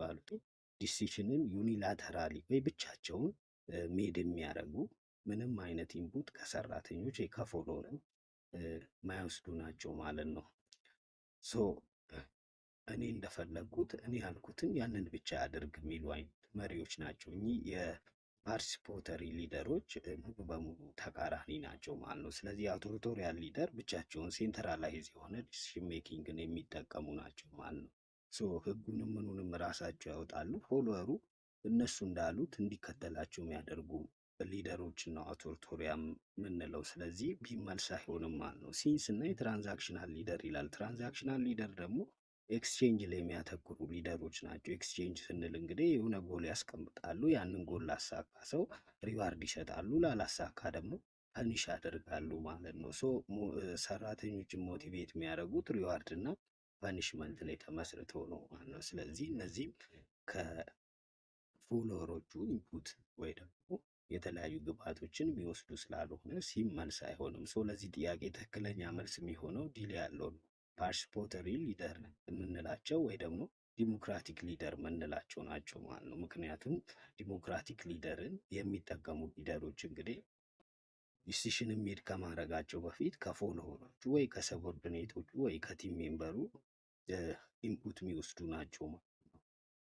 የሚባሉት ዲሲሽንን ዩኒላተራሊ ወይ ብቻቸውን ሜድ የሚያደርጉ ምንም አይነት ኢንፑት ከሰራተኞች ወይ ከፎሎወር ማይወስዱ ናቸው ማለት ነው። ሶ እኔ እንደፈለግኩት እኔ ያልኩትን ያንን ብቻ ያደርግ የሚሉ አይነት መሪዎች ናቸው። እኚህ የፓርቲሲፖተሪ ሊደሮች ሙሉ በሙሉ ተቃራኒ ናቸው ማለት ነው። ስለዚህ የአውቶሪቶሪያል ሊደር ብቻቸውን ሴንትራላይዝ የሆነ ዲሲሽን ሜኪንግን የሚጠቀሙ ናቸው ማለት ነው። ሶ ህጉንም ምኑንም ራሳቸው ያወጣሉ፣ ፎሎወሩ እነሱ እንዳሉት እንዲከተላቸው የሚያደርጉ ሊደሮችን ነው አውቶሪቶሪያል የምንለው። ስለዚህ ቢመልስ አይሆንም ማለት ነው። ሲ ስናይ ትራንዛክሽናል ሊደር ይላል። ትራንዛክሽናል ሊደር ደግሞ ኤክስቼንጅ ላይ የሚያተኩሩ ሊደሮች ናቸው። ኤክስቼንጅ ስንል እንግዲህ የሆነ ጎል ያስቀምጣሉ። ያንን ጎል ላሳካ ሰው ሪዋርድ ይሰጣሉ፣ ላላሳካ ደግሞ ፐኒሽ ያደርጋሉ ማለት ነው። ሶ ሰራተኞችን ሞቲቬት የሚያደርጉት ሪዋርድ እና ፐኒሽመንት ላይ ተመስርቶ ነው ማለት ነው። ስለዚህ እነዚህም ከፎሎወሮቹ ኢንፑት ወይ ደግሞ የተለያዩ ግብዓቶችን የሚወስዱ ስላልሆነ ሲም መልስ አይሆንም። ሶ ለዚህ ጥያቄ ትክክለኛ መልስ የሚሆነው ዲል ያለውን ፓርቲሲፖተሪ ሊደር የምንላቸው ወይ ደግሞ ዲሞክራቲክ ሊደር የምንላቸው ናቸው ማለት ነው። ምክንያቱም ዲሞክራቲክ ሊደርን የሚጠቀሙ ሊደሮች እንግዲህ ዲሲሽን ሜድ ከማድረጋቸው በፊት ከፎሎወሮቹ ወይ ከሰቦርዲኔቶቹ ወይ ከቲም ሜምበሩ ኢንፑት የሚወስዱ ናቸው ማለት ነው።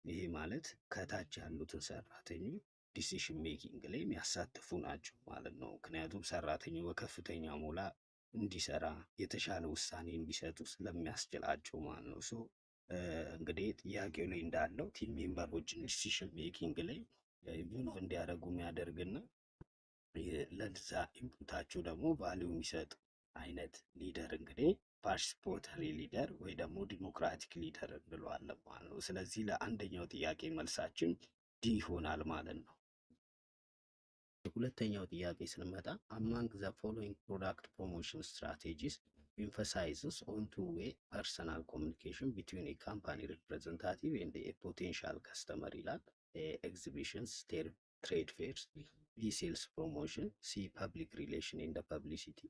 ይሄ ማለት ከታች ያሉትን ሰራተኞች ዲሲሽን ሜኪንግ ላይ የሚያሳትፉ ናቸው ማለት ነው። ምክንያቱም ሰራተኛው በከፍተኛ ሞላ እንዲሰራ የተሻለ ውሳኔ እንዲሰጡ ስለሚያስችላቸው ማለት ነው። ሶ እንግዲህ ጥያቄው ላይ እንዳለው ቲም ሜምበሮችን ዲሲሽን ሜኪንግ ላይ ኢንቮልቭ እንዲያደርጉ የሚያደርግና ለዛ ኢንፑታቸው ደግሞ ቫሊዩ የሚሰጥ አይነት ሊደር እንግዲህ ፓርቲሲፖተሪ ሊደር ወይ ደግሞ ዲሞክራቲክ ሊደር እንለዋለን ማለት ነው። ስለዚህ ለአንደኛው ጥያቄ መልሳችን ዲ ይሆናል ማለት ነው። ሁለተኛው ጥያቄ ስንመጣ አማንግ ዘ ፎሎዊንግ ፕሮዳክት ፕሮሞሽን ስትራቴጂስ emphasizes on two-way personal communication between a company representative and a potential customer ይላል። ኤግዚቢሽንስ፣ ትሬድ ፌርስ፣ ቢ ሴልስ ፕሮሞሽን፣ ሲ ፐብሊክ ሪሌሽን ኤንድ ፐብሊሲቲ፣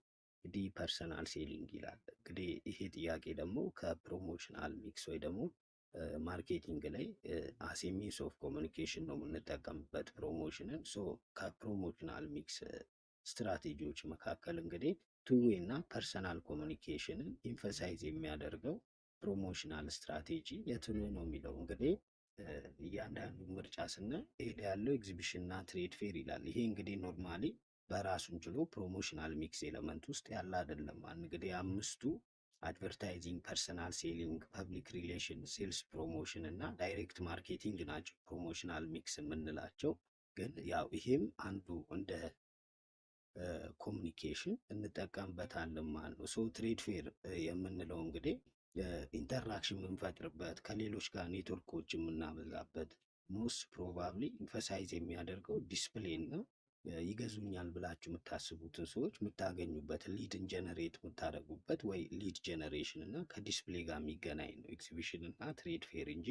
ዲ ፐርሰናል ሴሊንግ ይላል። እንግዲህ ይሄ ጥያቄ ደግሞ ከፕሮሞሽናል ሚክስ ወይ ደግሞ ማርኬቲንግ ላይ አሴ ሚንስ ኦፍ ኮሚኒኬሽን ነው የምንጠቀምበት ፕሮሞሽንን። ሶ ከፕሮሞሽናል ሚክስ ስትራቴጂዎች መካከል እንግዲህ ቱዌ እና ፐርሰናል ኮሚኒኬሽንን ኢንፈሳይዝ የሚያደርገው ፕሮሞሽናል ስትራቴጂ የትኑ ነው የሚለው እንግዲህ እያንዳንዱ ምርጫ ስናይ ሄድ ያለው ኤግዚቢሽን እና ትሬድ ፌር ይላል። ይሄ እንግዲህ ኖርማሊ በራሱን ችሎ ፕሮሞሽናል ሚክስ ኤለመንት ውስጥ ያለ አይደለም። እንግዲህ አምስቱ አድቨርታይዚንግ፣ ፐርሰናል ሴሊንግ፣ ፐብሊክ ሪሌሽን፣ ሴልስ ፕሮሞሽን እና ዳይሬክት ማርኬቲንግ ናቸው ፕሮሞሽናል ሚክስ የምንላቸው። ግን ያው ይሄም አንዱ እንደ ኮሚኒኬሽን እንጠቀምበታለን ማለት ነው። ሶ ትሬድ ፌር የምንለው እንግዲህ ኢንተራክሽን የምንፈጥርበት ከሌሎች ጋር ኔትወርኮች የምናበዛበት ሞስት ፕሮባብሊ ኢንፈሳይዝ የሚያደርገው ዲስፕሌይ እና ይገዙኛል ብላችሁ የምታስቡትን ሰዎች የምታገኙበት ሊድን ጀነሬት የምታደርጉበት ወይ ሊድ ጀነሬሽን እና ከዲስፕሌይ ጋር የሚገናኝ ነው ኤግዚቢሽን እና ትሬድ ፌር እንጂ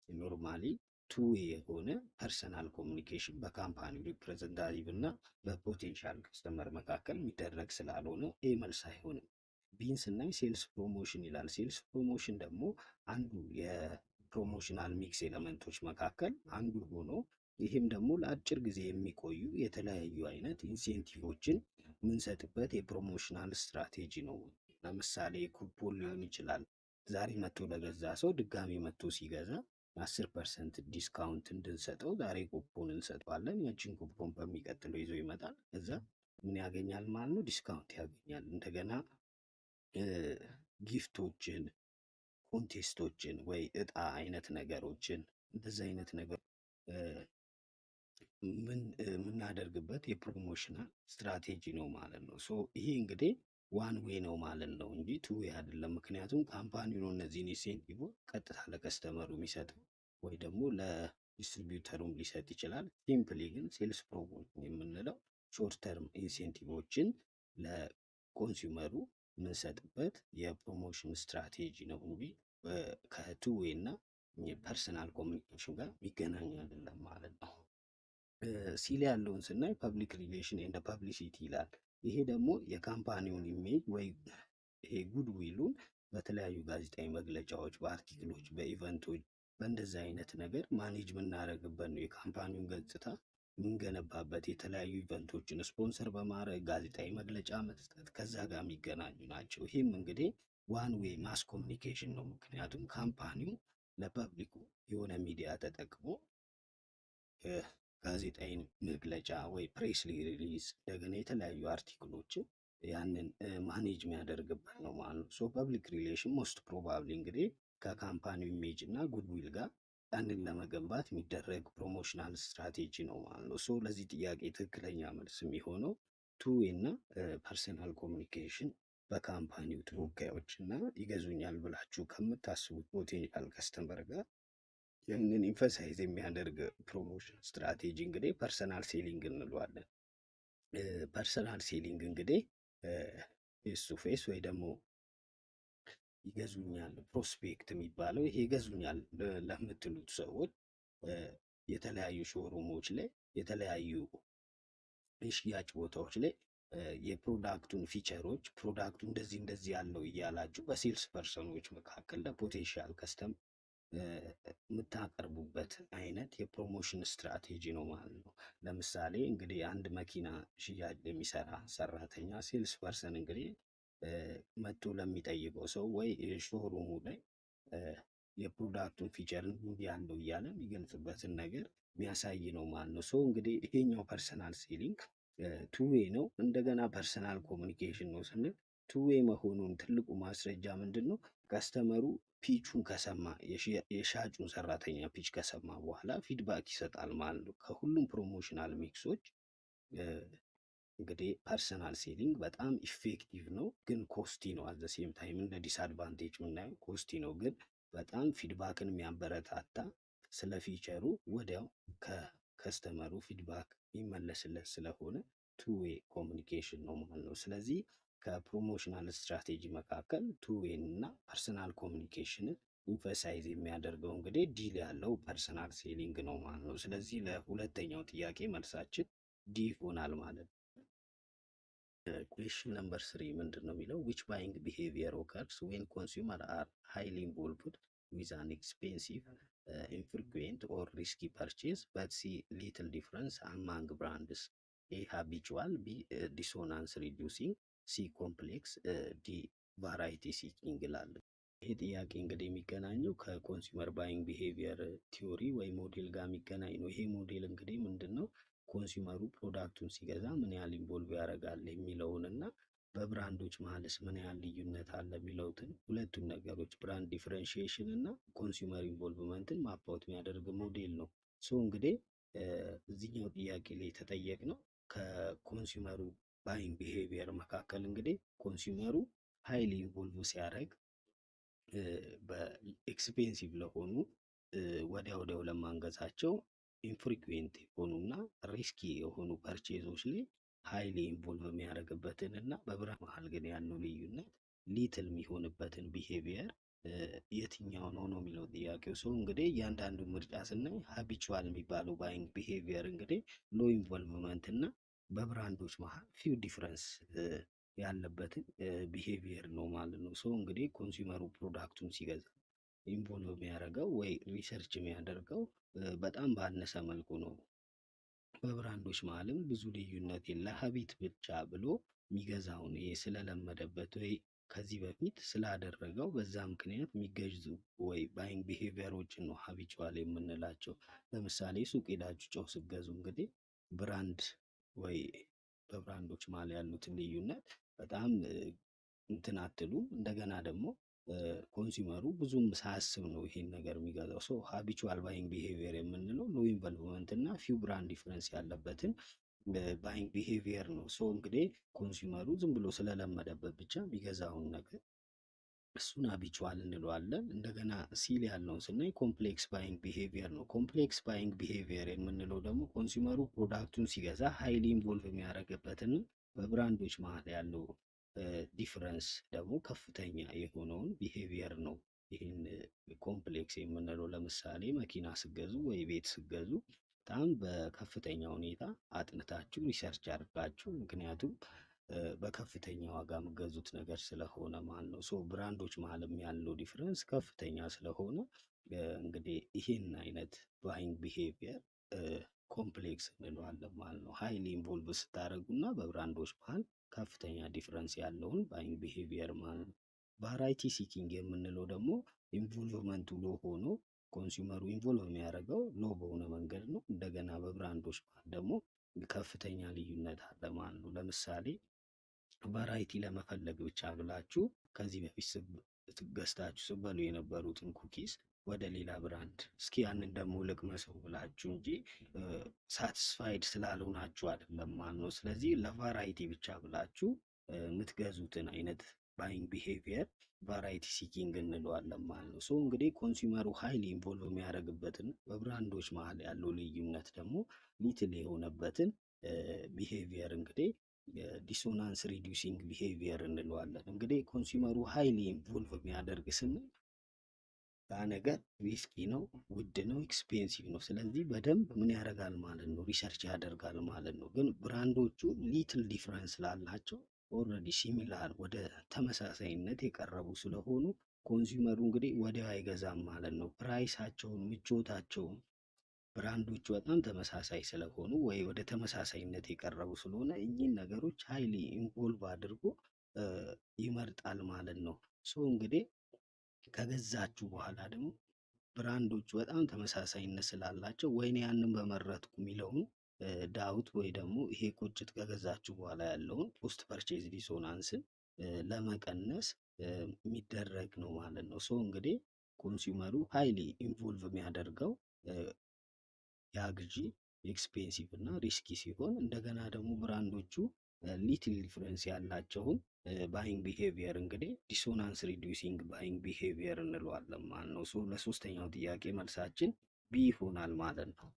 ኖርማሊ ቱ የሆነ ፐርሰናል ኮሚኒኬሽን በካምፓኒው ሪፕሬዘንታቲቭ እና በፖቴንሻል ከስተመር መካከል የሚደረግ ስላልሆነ ይህ መልስ አይሆንም። ቢን ስናይ ሴልስ ፕሮሞሽን ይላል። ሴልስ ፕሮሞሽን ደግሞ አንዱ የፕሮሞሽናል ሚክስ ኤለመንቶች መካከል አንዱ ሆኖ ይህም ደግሞ ለአጭር ጊዜ የሚቆዩ የተለያዩ አይነት ኢንሴንቲቮችን የምንሰጥበት የፕሮሞሽናል ስትራቴጂ ነው። ለምሳሌ ኩፖን ሊሆን ይችላል። ዛሬ መጥቶ ለገዛ ሰው ድጋሚ መጥቶ ሲገዛ 10% ዲስካውንት እንድንሰጠው ዛሬ ኩፖን እንሰጠዋለን። ያችን ኩፖን በሚቀጥለው ይዞ ይመጣል። ከዛ ምን ያገኛል ማለት ነው? ዲስካውንት ያገኛል። እንደገና ጊፍቶችን፣ ኮንቴስቶችን ወይ እጣ አይነት ነገሮችን እንደዚህ አይነት ነገር የምናደርግበት የፕሮሞሽናል ስትራቴጂ ነው ማለት ነው። ሶ ይሄ እንግዲህ ዋን ዌይ ነው ማለት ነው እንጂ ቱ ዌይ አይደለም። ምክንያቱም ካምፓኒው ነው እነዚህን ኢንሴንቲቮች ቀጥታ ለከስተመሩ የሚሰጠው ወይ ደግሞ ለዲስትሪቢዩተሩም ሊሰጥ ይችላል። ሲምፕሊ ግን ሴልስ ፕሮሞሽን የምንለው ሾርት ተርም ኢንሴንቲቮችን ለኮንሱመሩ የምንሰጥበት የፕሮሞሽን ስትራቴጂ ነው እንጂ ከቱ ዌይ እና የፐርሰናል ኮሚኒኬሽን ጋር የሚገናኝ አይደለም ማለት ነው። ሲል ያለውን ስናይ ፐብሊክ ሪሌሽን ኤንድ ፐብሊሲቲ ይላል። ይሄ ደግሞ የካምፓኒውን ኢሜጅ ወይ ይሄ ጉድ ዊሉን በተለያዩ ጋዜጣዊ መግለጫዎች፣ በአርቲክሎች፣ በኢቨንቶች፣ በእንደዚህ አይነት ነገር ማኔጅ የምናደርግበት ነው። የካምፓኒውን ገጽታ የምንገነባበት የተለያዩ ኢቨንቶችን ስፖንሰር በማድረግ ጋዜጣዊ መግለጫ መስጠት ከዛ ጋር የሚገናኙ ናቸው። ይህም እንግዲህ ዋን ዌይ ማስ ኮሚኒኬሽን ነው። ምክንያቱም ካምፓኒው ለፐብሊኩ የሆነ ሚዲያ ተጠቅሞ ጋዜጣዊ መግለጫ ወይ ፕሬስ ሪሊዝ እንደገና የተለያዩ አርቲክሎችን ያንን ማኔጅ የሚያደርግበት ነው ማለት ነው። ሶ ፐብሊክ ሪሌሽን ሞስት ፕሮባብሊ እንግዲህ ከካምፓኒው ኢሜጅ እና ጉድዊል ጋር ያንን ለመገንባት የሚደረግ ፕሮሞሽናል ስትራቴጂ ነው ማለት ነው። ሶ ለዚህ ጥያቄ ትክክለኛ መልስ የሚሆነው ቱ ዌይ እና ፐርሰናል ኮሚኒኬሽን በካምፓኒው ተወካዮች እና ይገዙኛል ብላችሁ ከምታስቡት ፖቴንሻል ከስተመር ጋር ይህንን ኢንፈሳይዝ የሚያደርግ ፕሮሞሽን ስትራቴጂ እንግዲህ ፐርሰናል ሴሊንግ እንለዋለን። ፐርሰናል ሴሊንግ እንግዲህ ፌስ ቱ ፌስ ወይ ደግሞ ይገዙኛል ፕሮስፔክት የሚባለው ይሄ ይገዙኛል ለምትሉት ሰዎች የተለያዩ ሾሩሞች ላይ የተለያዩ የሽያጭ ቦታዎች ላይ የፕሮዳክቱን ፊቸሮች ፕሮዳክቱ እንደዚህ እንደዚህ ያለው እያላችሁ በሴልስ ፐርሰኖች መካከል ለፖቴንሻል ከስተም የምታቀርቡበት አይነት የፕሮሞሽን ስትራቴጂ ነው ማለት ነው። ለምሳሌ እንግዲህ አንድ መኪና ሽያጭ የሚሰራ ሰራተኛ ሴልስ ፐርሰን እንግዲህ መጥቶ ለሚጠይቀው ሰው ወይ ሾሩሙ ላይ የፕሮዳክቱን ፊቸር እንዲህ ያለው እያለ የሚገልጽበትን ነገር የሚያሳይ ነው ማለት ነው። ሶ እንግዲህ ይሄኛው ፐርሰናል ሴሊንግ ቱዌ ነው። እንደገና ፐርሰናል ኮሚኒኬሽን ነው ስንል ቱዌ መሆኑን ትልቁ ማስረጃ ምንድን ነው? ከስተመሩ ፒቹን ከሰማ የሻጩን ሰራተኛ ፒች ከሰማ በኋላ ፊድባክ ይሰጣል ማለት ነው። ከሁሉም ፕሮሞሽናል ሚክሶች እንግዲህ ፐርሰናል ሴሊንግ በጣም ኢፌክቲቭ ነው፣ ግን ኮስቲ ነው። አዘ ሴም ታይም እንደ ዲስአድቫንቴጅ የምናየው ኮስቲ ነው፣ ግን በጣም ፊድባክን የሚያበረታታ ስለ ፊቸሩ ወዲያው ከከስተመሩ ፊድባክ የሚመለስለት ስለሆነ ቱ ዌይ ኮሚኒኬሽን ነው ማለት ነው። ስለዚህ ከፕሮሞሽናል ስትራቴጂ መካከል ቱ ዌይ እና ፐርሰናል ኮሚኒኬሽንን ኢንፈሳይዝ የሚያደርገው እንግዲህ ዲል ያለው ፐርሰናል ሴሊንግ ነው ማለት ነው። ስለዚህ ለሁለተኛው ጥያቄ መልሳችን ዲ ይሆናል ማለት ነው። ኩዌሽን ነምበር 3 ምንድን ነው የሚለው ዊች ባይንግ ቢሄቪየር ኦከርስ ዌን ኮንሱመር አር ሃይሊ ኢንቮልቭድ ዊዝ አን ኤክስፔንሲቭ ኢንፍሪኩዌንት ኦር ሪስኪ ፐርቼዝ በት ሲ ሊትል ዲፍረንስ አማንግ ብራንድስ ኤ ሃቢቹዋል ቢ ዲሶናንስ ሪዱሲንግ ሲ ኮምፕሌክስ ዲ ቫራይቲ ሲኪንግ ይላል። ይሄ ጥያቄ እንግዲህ የሚገናኘው ከኮንሱመር ባይንግ ቢሄቪየር ቲዮሪ ወይ ሞዴል ጋር የሚገናኝ ነው። ይሄ ሞዴል እንግዲህ ምንድን ነው ኮንሱመሩ ፕሮዳክቱን ሲገዛ ምን ያህል ኢንቮልቭ ያደርጋል የሚለውን እና በብራንዶች መሀልስ ምን ያህል ልዩነት አለ የሚለውትን ሁለቱም ነገሮች ብራንድ ዲፍረንሺዬሽን እና ኮንሱመር ኢንቮልቭመንትን ማፓወት የሚያደርግ ሞዴል ነው። ሶ እንግዲህ እዚህኛው ጥያቄ ላይ የተጠየቅነው ከኮንሱመሩ ባይንግ ቢሄቪየር መካከል እንግዲህ ኮንሱመሩ ሃይሊ ኢንቮልቭ ሲያደርግ በኤክስፔንሲቭ ለሆኑ ወዲያው ለማንገዛቸው ኢንፍሪኩዌንት የሆኑና ሪስኪ የሆኑ ፐርቼዞች ላይ ሃይሊ ኢንቮልቭ የሚያደርግበትን እና በብራንድ መሀል ግን ያለው ልዩነት ሊትል የሚሆንበትን ቢሄቪየር የትኛው ነው ነው የሚለው ጥያቄው። ሰው እንግዲህ እያንዳንዱ ምርጫ ስናይ ሀቢቹዋል የሚባለው ባይንግ ቢሄቪየር እንግዲህ ሎ ኢንቮልቭመንት እና በብራንዶች መሀል ፊው ዲፍረንስ ያለበትን ቢሄቪየር ነው ማለት ነው። ሰው እንግዲህ ኮንሱመሩ ፕሮዳክቱን ሲገዛ ኢንቮልቭ የሚያደርገው ወይ ሪሰርች የሚያደርገው በጣም ባነሰ መልኩ ነው። በብራንዶች መሀልም ብዙ ልዩነት የለ ሀቢት ብቻ ብሎ የሚገዛውን ይሄ ስለለመደበት ወይ ከዚህ በፊት ስላደረገው በዛ ምክንያት የሚገዙ ወይ ባይንግ ቢሄቪየሮችን ነው ሀቢቹዋል የምንላቸው። ለምሳሌ ሱቅ ሄዳችሁ ጨው ስትገዙ እንግዲህ ብራንድ ወይ በብራንዶች መሀል ያሉትን ልዩነት በጣም እንትን አትሉም። እንደገና ደግሞ ኮንሱመሩ ብዙም ሳያስብ ነው ይሄን ነገር የሚገዛው። ሰው ሀቢቹዋል ባይንግ ቢሄቪየር የምንለው ሎ ኢንቮልቭመንት እና ፊው ብራንድ ዲፍረንስ ያለበትን ባይንግ ቢሄቪየር ነው። ሶ እንግዲህ ኮንሱመሩ ዝም ብሎ ስለለመደበት ብቻ የሚገዛውን ነገር እሱን ሀቢቹዋል እንለዋለን። እንደገና ሲል ያለውን ስናይ ኮምፕሌክስ ባይንግ ቢሄቪየር ነው። ኮምፕሌክስ ባይንግ ቢሄቪየር የምንለው ደግሞ ኮንሱመሩ ፕሮዳክቱን ሲገዛ ሃይሊ ኢንቮልቭ የሚያደርግበትን በብራንዶች መሀል ያለው ዲፍረንስ ደግሞ ከፍተኛ የሆነውን ቢሄቪየር ነው። ይህን ኮምፕሌክስ የምንለው ለምሳሌ መኪና ስገዙ ወይ ቤት ስገዙ በጣም በከፍተኛ ሁኔታ አጥንታችሁ ሪሰርች አድርጋችሁ ምክንያቱም በከፍተኛ ዋጋ የምገዙት ነገር ስለሆነ ማለት ነው። ሶ ብራንዶች መሀልም ያለው ዲፍረንስ ከፍተኛ ስለሆነ እንግዲህ ይህን አይነት ባይንግ ቢሄቪየር ኮምፕሌክስ እንለዋለን ማለት ነው። ሃይሊ ኢንቮልቭ ስታደርጉ እና በብራንዶች መሀል ከፍተኛ ዲፍረንስ ያለውን ባይንግ ቢሄቪየር ማለት ነው። ቫራይቲ ሲኪንግ የምንለው ደግሞ ኢንቮልቭመንቱ ሎ ሆኖ ኮንሱመሩ ኢንቮልቭ የሚያደርገው ሎ በሆነ መንገድ ነው። እንደገና በብራንዶች መሀል ደግሞ ከፍተኛ ልዩነት አለ ማለት ነው። ለምሳሌ ቫራይቲ ለመፈለግ ብቻ ብላችሁ ከዚህ በፊት ገዝታችሁ ስትበሉ የነበሩትን ኩኪስ ወደ ሌላ ብራንድ እስኪ ያንን ደግሞ ልቅመሰው ብላችሁ እንጂ ሳቲስፋይድ ስላልሆናችሁ አይደለም ማለት ነው። ስለዚህ ለቫራይቲ ብቻ ብላችሁ የምትገዙትን አይነት ባይንግ ቢሄቪየር ቫራይቲ ሲኪንግ እንለዋለን ማለት ነው። ሶ እንግዲህ ኮንሱመሩ ሃይሊ ኢንቮልቭ የሚያደርግበትን በብራንዶች መሀል ያለው ልዩነት ደግሞ ሊትል የሆነበትን ቢሄቪየር እንግዲህ ዲሶናንስ ሪዲዩሲንግ ቢሄቪየር እንለዋለን። እንግዲህ ኮንሱመሩ ሃይሊ ኢንቮልቭ የሚያደርግ ስንል ያ ነገር ሪስኪ ነው፣ ውድ ነው፣ ኤክስፔንሲቭ ነው። ስለዚህ በደንብ ምን ያደርጋል ማለት ነው ሪሰርች ያደርጋል ማለት ነው። ግን ብራንዶቹ ሊትል ዲፍረንስ ስላላቸው ኦልሬዲ ሲሚላር ወደ ተመሳሳይነት የቀረቡ ስለሆኑ ኮንሱመሩ እንግዲህ ወዲያው አይገዛም ማለት ነው። ፕራይሳቸውን፣ ምቾታቸውን ብራንዶቹ በጣም ተመሳሳይ ስለሆኑ ወይ ወደ ተመሳሳይነት የቀረቡ ስለሆነ እኚህን ነገሮች ሃይሊ ኢንቮልቭ አድርጎ ይመርጣል ማለት ነው። ሶ እንግዲህ ከገዛችሁ በኋላ ደግሞ ብራንዶቹ በጣም ተመሳሳይነት ስላላቸው ወይኔ ያንን በመረጥኩ የሚለውን ዳውት ወይ ደግሞ ይሄ ቁጭት ከገዛችሁ በኋላ ያለውን ፖስት ፐርቼዝ ዲሶናንስን ለመቀነስ የሚደረግ ነው ማለት ነው። ሶ እንግዲህ ኮንሱመሩ ሃይሊ ኢንቮልቭ የሚያደርገው ያ ግዢ ኤክስፔንሲቭ እና ሪስኪ ሲሆን እንደገና ደግሞ ብራንዶቹ ሊትል ዲፍረንስ ያላቸውን ባይንግ ቢሄቪየር እንግዲህ ዲሶናንስ ሪዲዩሲንግ ባይንግ ቢሄቪየር እንለዋለን ማለት ነው። ሶ ለሶስተኛው ጥያቄ መልሳችን ቢ ይሆናል ማለት ነው።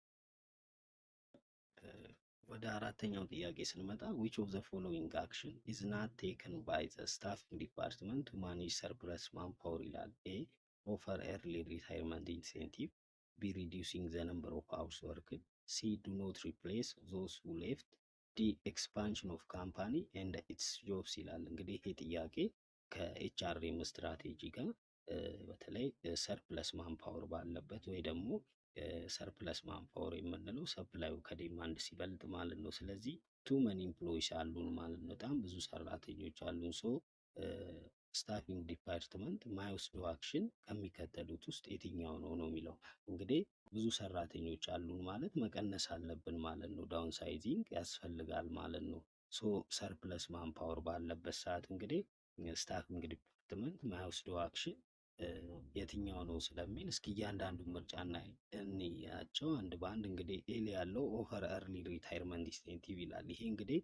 ወደ አራተኛው ጥያቄ ስንመጣ which of the following action is not taken by the staffing department to manage surplus manpower ይላል። ኤ offer early retirement incentive፣ ቢ reducing the number of hours worked፣ ሲ do not replace those who left፣ ዲ expansion of company and its jobs ይላል። እንግዲህ ይሄ ጥያቄ ከኤችአርኤም ስትራቴጂ ጋር በተለይ ሰርፕለስ ማንፓወር ባለበት ወይ ደግሞ ሰርፕለስ ማንፓወር የምንለው ሰፕላዩ ከዲማንድ ሲበልጥ ማለት ነው። ስለዚህ ቱ መኒ ኢምፕሎይስ አሉን ማለት ነው። በጣም ብዙ ሰራተኞች አሉን። ሶ ስታፊንግ ዲፓርትመንት ማይወስደው አክሽን ከሚከተሉት ውስጥ የትኛው ነው ነው የሚለው። እንግዲህ ብዙ ሰራተኞች አሉን ማለት መቀነስ አለብን ማለት ነው። ዳውን ሳይዚንግ ያስፈልጋል ማለት ነው። ሶ ሰርፕለስ ማንፓወር ባለበት ሰዓት እንግዲህ ስታፊንግ ዲፓርትመንት ማይወስደው አክሽን የትኛው ነው ስለሚል እስኪ እያንዳንዱ ምርጫ እንያቸው አንድ በአንድ። እንግዲህ ኤል ያለው ኦፈር ኤርሊ ሪታይርመንት ኢንሴንቲቭ ይላል። ይሄ እንግዲህ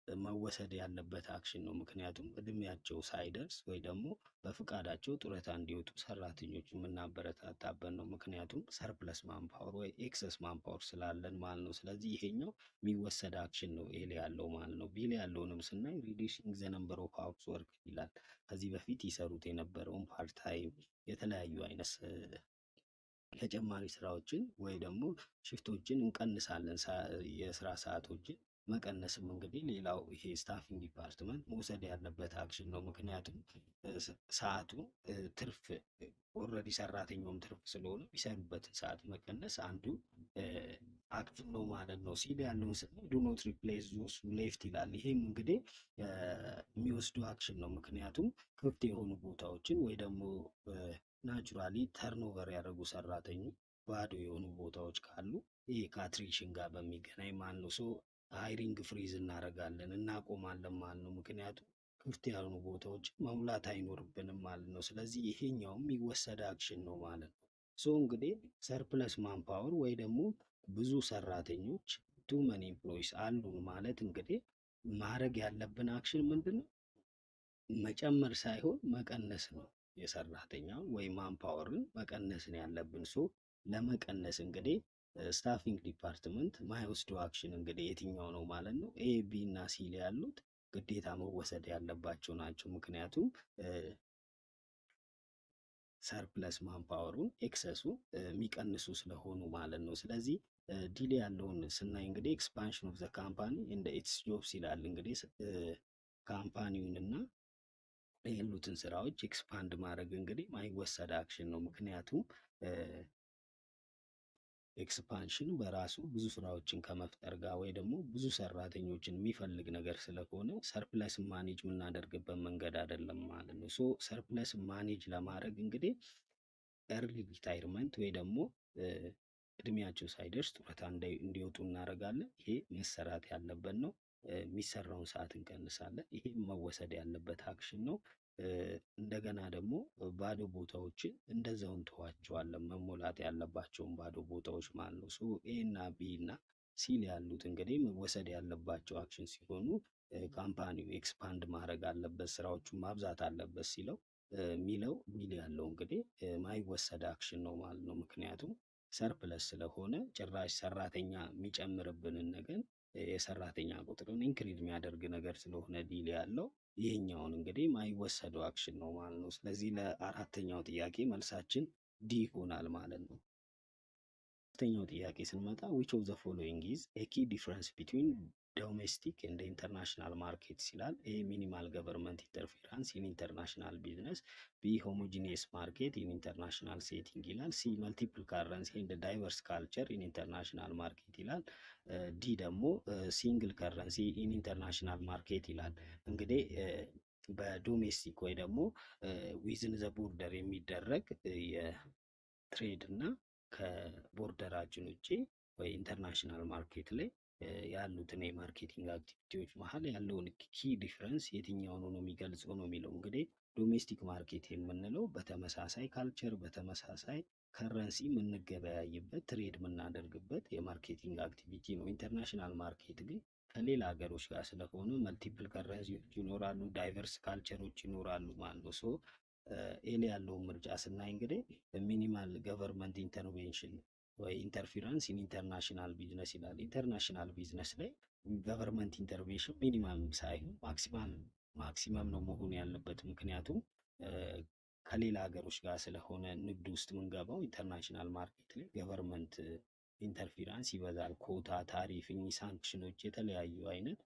መወሰድ ያለበት አክሽን ነው። ምክንያቱም እድሜያቸው ሳይደርስ ወይ ደግሞ በፍቃዳቸው ጡረታ እንዲወጡ ሰራተኞች የምናበረታታበት ነው። ምክንያቱም ሰርፕለስ ማንፓወር ወይ ኤክሰስ ማንፓወር ስላለን ማለት ነው። ስለዚህ ይሄኛው የሚወሰድ አክሽን ነው ኤል ያለው ማለት ነው። ቢል ያለውንም ስናይ ሪዲዩሲንግ ዘ ነምበር ኦፍ አወርስ ወርክ ይላል። ከዚህ በፊት ይሰሩት የነበረውን ፓርታይም የተለያዩ አይነት ተጨማሪ ስራዎችን ወይ ደግሞ ሽፍቶችን እንቀንሳለን፣ የስራ ሰዓቶችን መቀነስም እንግዲህ ሌላው ይሄ ስታፊንግ ዲፓርትመንት መውሰድ ያለበት አክሽን ነው። ምክንያቱም ሰዓቱ ትርፍ ኦልሬዲ ሰራተኛውም ትርፍ ስለሆነ የሚሰሩበትን ሰዓት መቀነስ አንዱ አክሽን ነው ማለት ነው። ሲል ያለውን ስናይ ዱ ኖት ሪፕሌስ ዞስ ሌፍት ይላል። ይሄም እንግዲህ የሚወስዱ አክሽን ነው። ምክንያቱም ክፍት የሆኑ ቦታዎችን ወይ ደግሞ ናቹራሊ ተርኖቨር ያደረጉ ሰራተኞች ባዶ የሆኑ ቦታዎች ካሉ ይሄ ከአትሪሽን ጋር በሚገናኝ ማለት ነው። ሶ ሃይሪንግ ፍሪዝ እናደርጋለን እናቆማለን ማለት ነው። ምክንያቱም ክፍት ያልሆኑ ቦታዎች መሙላት አይኖርብንም ማለት ነው። ስለዚህ ይሄኛውም የሚወሰድ አክሽን ነው ማለት ነው። ሶ እንግዲህ ሰርፕለስ ማንፓወር ወይ ደግሞ ብዙ ሰራተኞች ቱ መኒ ኤምፕሎይስ አሉን ማለት እንግዲህ ማድረግ ያለብን አክሽን ምንድን ነው? መጨመር ሳይሆን መቀነስ ነው። የሰራተኛውን ወይ ማንፓወርን መቀነስ ነው ያለብን። ሶ ለመቀነስ እንግዲህ ስታፊንግ ዲፓርትመንት ማይወስደው አክሽን እንግዲህ የትኛው ነው ማለት ነው? ኤ ቢ እና ሲ ላይ ያሉት ግዴታ መወሰድ ያለባቸው ናቸው። ምክንያቱም ሰርፕለስ ማንፓወሩን ኤክሰሱ የሚቀንሱ ስለሆኑ ማለት ነው። ስለዚህ ዲሌ ያለውን ስናይ እንግዲህ ኤክስፓንሽን ኦፍ ዘ ካምፓኒ እንደ ኢትስ ጆብስ ይላል። እንግዲህ ካምፓኒውን እና ያሉትን ስራዎች ኤክስፓንድ ማድረግ እንግዲህ ማይወሰድ አክሽን ነው። ምክንያቱም ኤክስፓንሽን በራሱ ብዙ ስራዎችን ከመፍጠር ጋር ወይ ደግሞ ብዙ ሰራተኞችን የሚፈልግ ነገር ስለሆነ ሰርፕለስ ማኔጅ የምናደርግበት መንገድ አይደለም ማለት ነው። ሶ ሰርፕለስ ማኔጅ ለማድረግ እንግዲህ ኤርሊ ሪታይርመንት ወይ ደግሞ እድሜያቸው ሳይደርስ ጡረታ እንዲወጡ እናደርጋለን። ይሄ መሰራት ያለበት ነው። የሚሰራውን ሰዓት እንቀንሳለን። ይሄ መወሰድ ያለበት አክሽን ነው። እንደገና ደግሞ ባዶ ቦታዎችን እንደዛው እንተዋቸዋለን፣ መሞላት ያለባቸውን ባዶ ቦታዎች ማለት ነው። ሶ ኤ እና ቢ እና ሲ ያሉት እንግዲህ መወሰድ ያለባቸው አክሽን ሲሆኑ ካምፓኒው ኤክስፓንድ ማድረግ አለበት፣ ስራዎቹን ማብዛት አለበት ሲለው ሚለው ሚል ያለው እንግዲህ ማይወሰድ አክሽን ነው ማለት ነው። ምክንያቱም ሰርፕለስ ስለሆነ ጭራሽ ሰራተኛ የሚጨምርብንን ነገር የሰራተኛ ቁጥርን ኢንክሪዝ የሚያደርግ ነገር ስለሆነ ዲል ያለው ይሄኛውን እንግዲህ ማይወሰደው አክሽን ነው ማለት ነው። ስለዚህ ለአራተኛው ጥያቄ መልሳችን ዲ ይሆናል ማለት ነው። አራተኛው ጥያቄ ስንመጣ which of the following is a key difference between ዶሜስቲክ ኤንድ ኢንተርናሽናል ማርኬትስ ይላል። ኤ ሚኒማል ገቨርንመንት ኢንተርፌራንስ ኢን ኢንተርናሽናል ቢዝነስ፣ ቢ ሆሞጂኒየስ ማርኬት ኢን ኢንተርናሽናል ሴቲንግ ይላል። ሲ መልቲፕል ካረንሲ ኤንድ ዳይቨርስ ካልቸር ኢን ኢንተርናሽናል ማርኬት ይላል። ዲ ደግሞ ሲንግል ከረንሲ ኢን ኢንተርናሽናል ማርኬት ይላል። እንግዲህ በዶሜስቲክ ወይ ደግሞ ዊዝን ዘ ቦርደር የሚደረግ የትሬድ እና ከቦርደራችን ውጭ ወይ ኢንተርናሽናል ማርኬት ላይ ያሉትን የማርኬቲንግ አክቲቪቲዎች መሀል ያለውን ኪ ዲፍረንስ የትኛውን ነው የሚገልጸው ነው የሚለው። እንግዲህ ዶሜስቲክ ማርኬት የምንለው በተመሳሳይ ካልቸር በተመሳሳይ ከረንሲ የምንገበያይበት ትሬድ የምናደርግበት የማርኬቲንግ አክቲቪቲ ነው። ኢንተርናሽናል ማርኬት ግን ከሌላ ሀገሮች ጋር ስለሆኑ መልቲፕል ከረንሲዎች ይኖራሉ፣ ዳይቨርስ ካልቸሮች ይኖራሉ ማለት ነው። ሶ ኤሊ ያለውን ምርጫ ስናይ እንግዲህ ሚኒማል ገቨርንመንት ኢንተርቬንሽን ወይ ኢንተርፊረንስ ኢን ኢንተርናሽናል ቢዝነስ ይላል። ኢንተርናሽናል ቢዝነስ ላይ ገቨርንመንት ኢንተርቬንሽን ሚኒማም ሳይሆን ማክሲማም ነው መሆን ያለበት። ምክንያቱም ከሌላ ሀገሮች ጋር ስለሆነ ንግድ ውስጥ የምንገባው ኢንተርናሽናል ማርኬት ላይ ገቨርንመንት ኢንተርፊራንስ ይበዛል። ኮታ፣ ታሪፍ፣ ሳንክሽኖች፣ የተለያዩ አይነት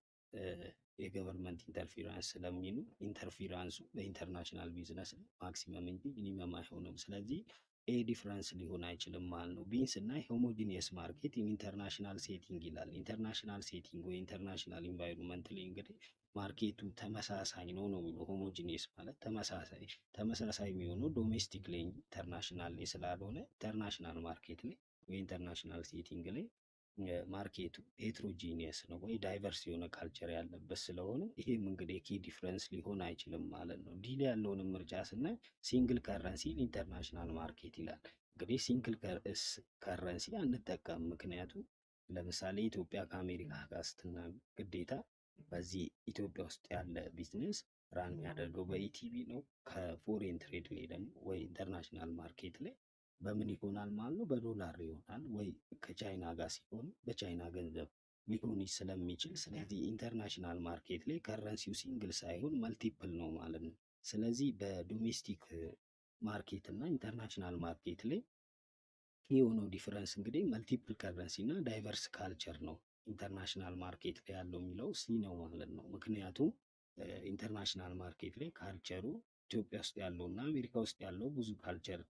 የገቨርንመንት ኢንተርፊራንስ ስለሚሉ ኢንተርፊራንሱ በኢንተርናሽናል ቢዝነስ ማክሲመም እንጂ ሚኒመም አይሆንም። ስለዚህ ኤ ዲፍረንስ ሊሆን አይችልም ማለት ነው። ቢን ስናይ ሆሞጂኒየስ ማርኬት ኢንተርናሽናል ሴቲንግ ይላል። ኢንተርናሽናል ሴቲንግ ወይ ኢንተርናሽናል ኢንቫይሮንመንት ላይ እንግዲህ ማርኬቱ ተመሳሳይ ነው ነው የሚለው። ሆሞጂኒየስ ማለት ተመሳሳይ የሚሆነው ዶሜስቲክ ላይ ኢንተርናሽናል ላይ ስላልሆነ ኢንተርናሽናል ማርኬት ላይ ወይ ኢንተርናሽናል ሴቲንግ ላይ ማርኬቱ ሄትሮጂኒየስ ነው ወይ ዳይቨርስ የሆነ ካልቸር ያለበት ስለሆነ ይሄም እንግዲህ ኪ ዲፍረንስ ሊሆን አይችልም ማለት ነው። ዲል ያለውንም ምርጫ ስናይ ሲንግል ከረንሲ ኢንተርናሽናል ማርኬት ይላል። እንግዲህ ሲንግል ከረንሲ አንጠቀም፣ ምክንያቱም ለምሳሌ ኢትዮጵያ ከአሜሪካ ጋር ስትናገር ግዴታ በዚህ ኢትዮጵያ ውስጥ ያለ ቢዝነስ ራን የሚያደርገው በኢቲቪ ነው። ከፎሬን ትሬድ ላይ ደግሞ ወይ ኢንተርናሽናል ማርኬት ላይ በምን ይሆናል ማለት ነው? በዶላር ይሆናል ወይ ከቻይና ጋር ሲሆን በቻይና ገንዘብ ሊሆን ስለሚችል፣ ስለዚህ ኢንተርናሽናል ማርኬት ላይ ከረንሲው ሲንግል ሳይሆን መልቲፕል ነው ማለት ነው። ስለዚህ በዶሜስቲክ ማርኬት እና ኢንተርናሽናል ማርኬት ላይ የሆነው ዲፈረንስ እንግዲህ መልቲፕል ከረንሲ እና ዳይቨርስ ካልቸር ነው። ኢንተርናሽናል ማርኬት ላይ ያለው የሚለው ሲ ነው ማለት ነው። ምክንያቱም ኢንተርናሽናል ማርኬት ላይ ካልቸሩ ኢትዮጵያ ውስጥ ያለው እና አሜሪካ ውስጥ ያለው ብዙ ካልቸር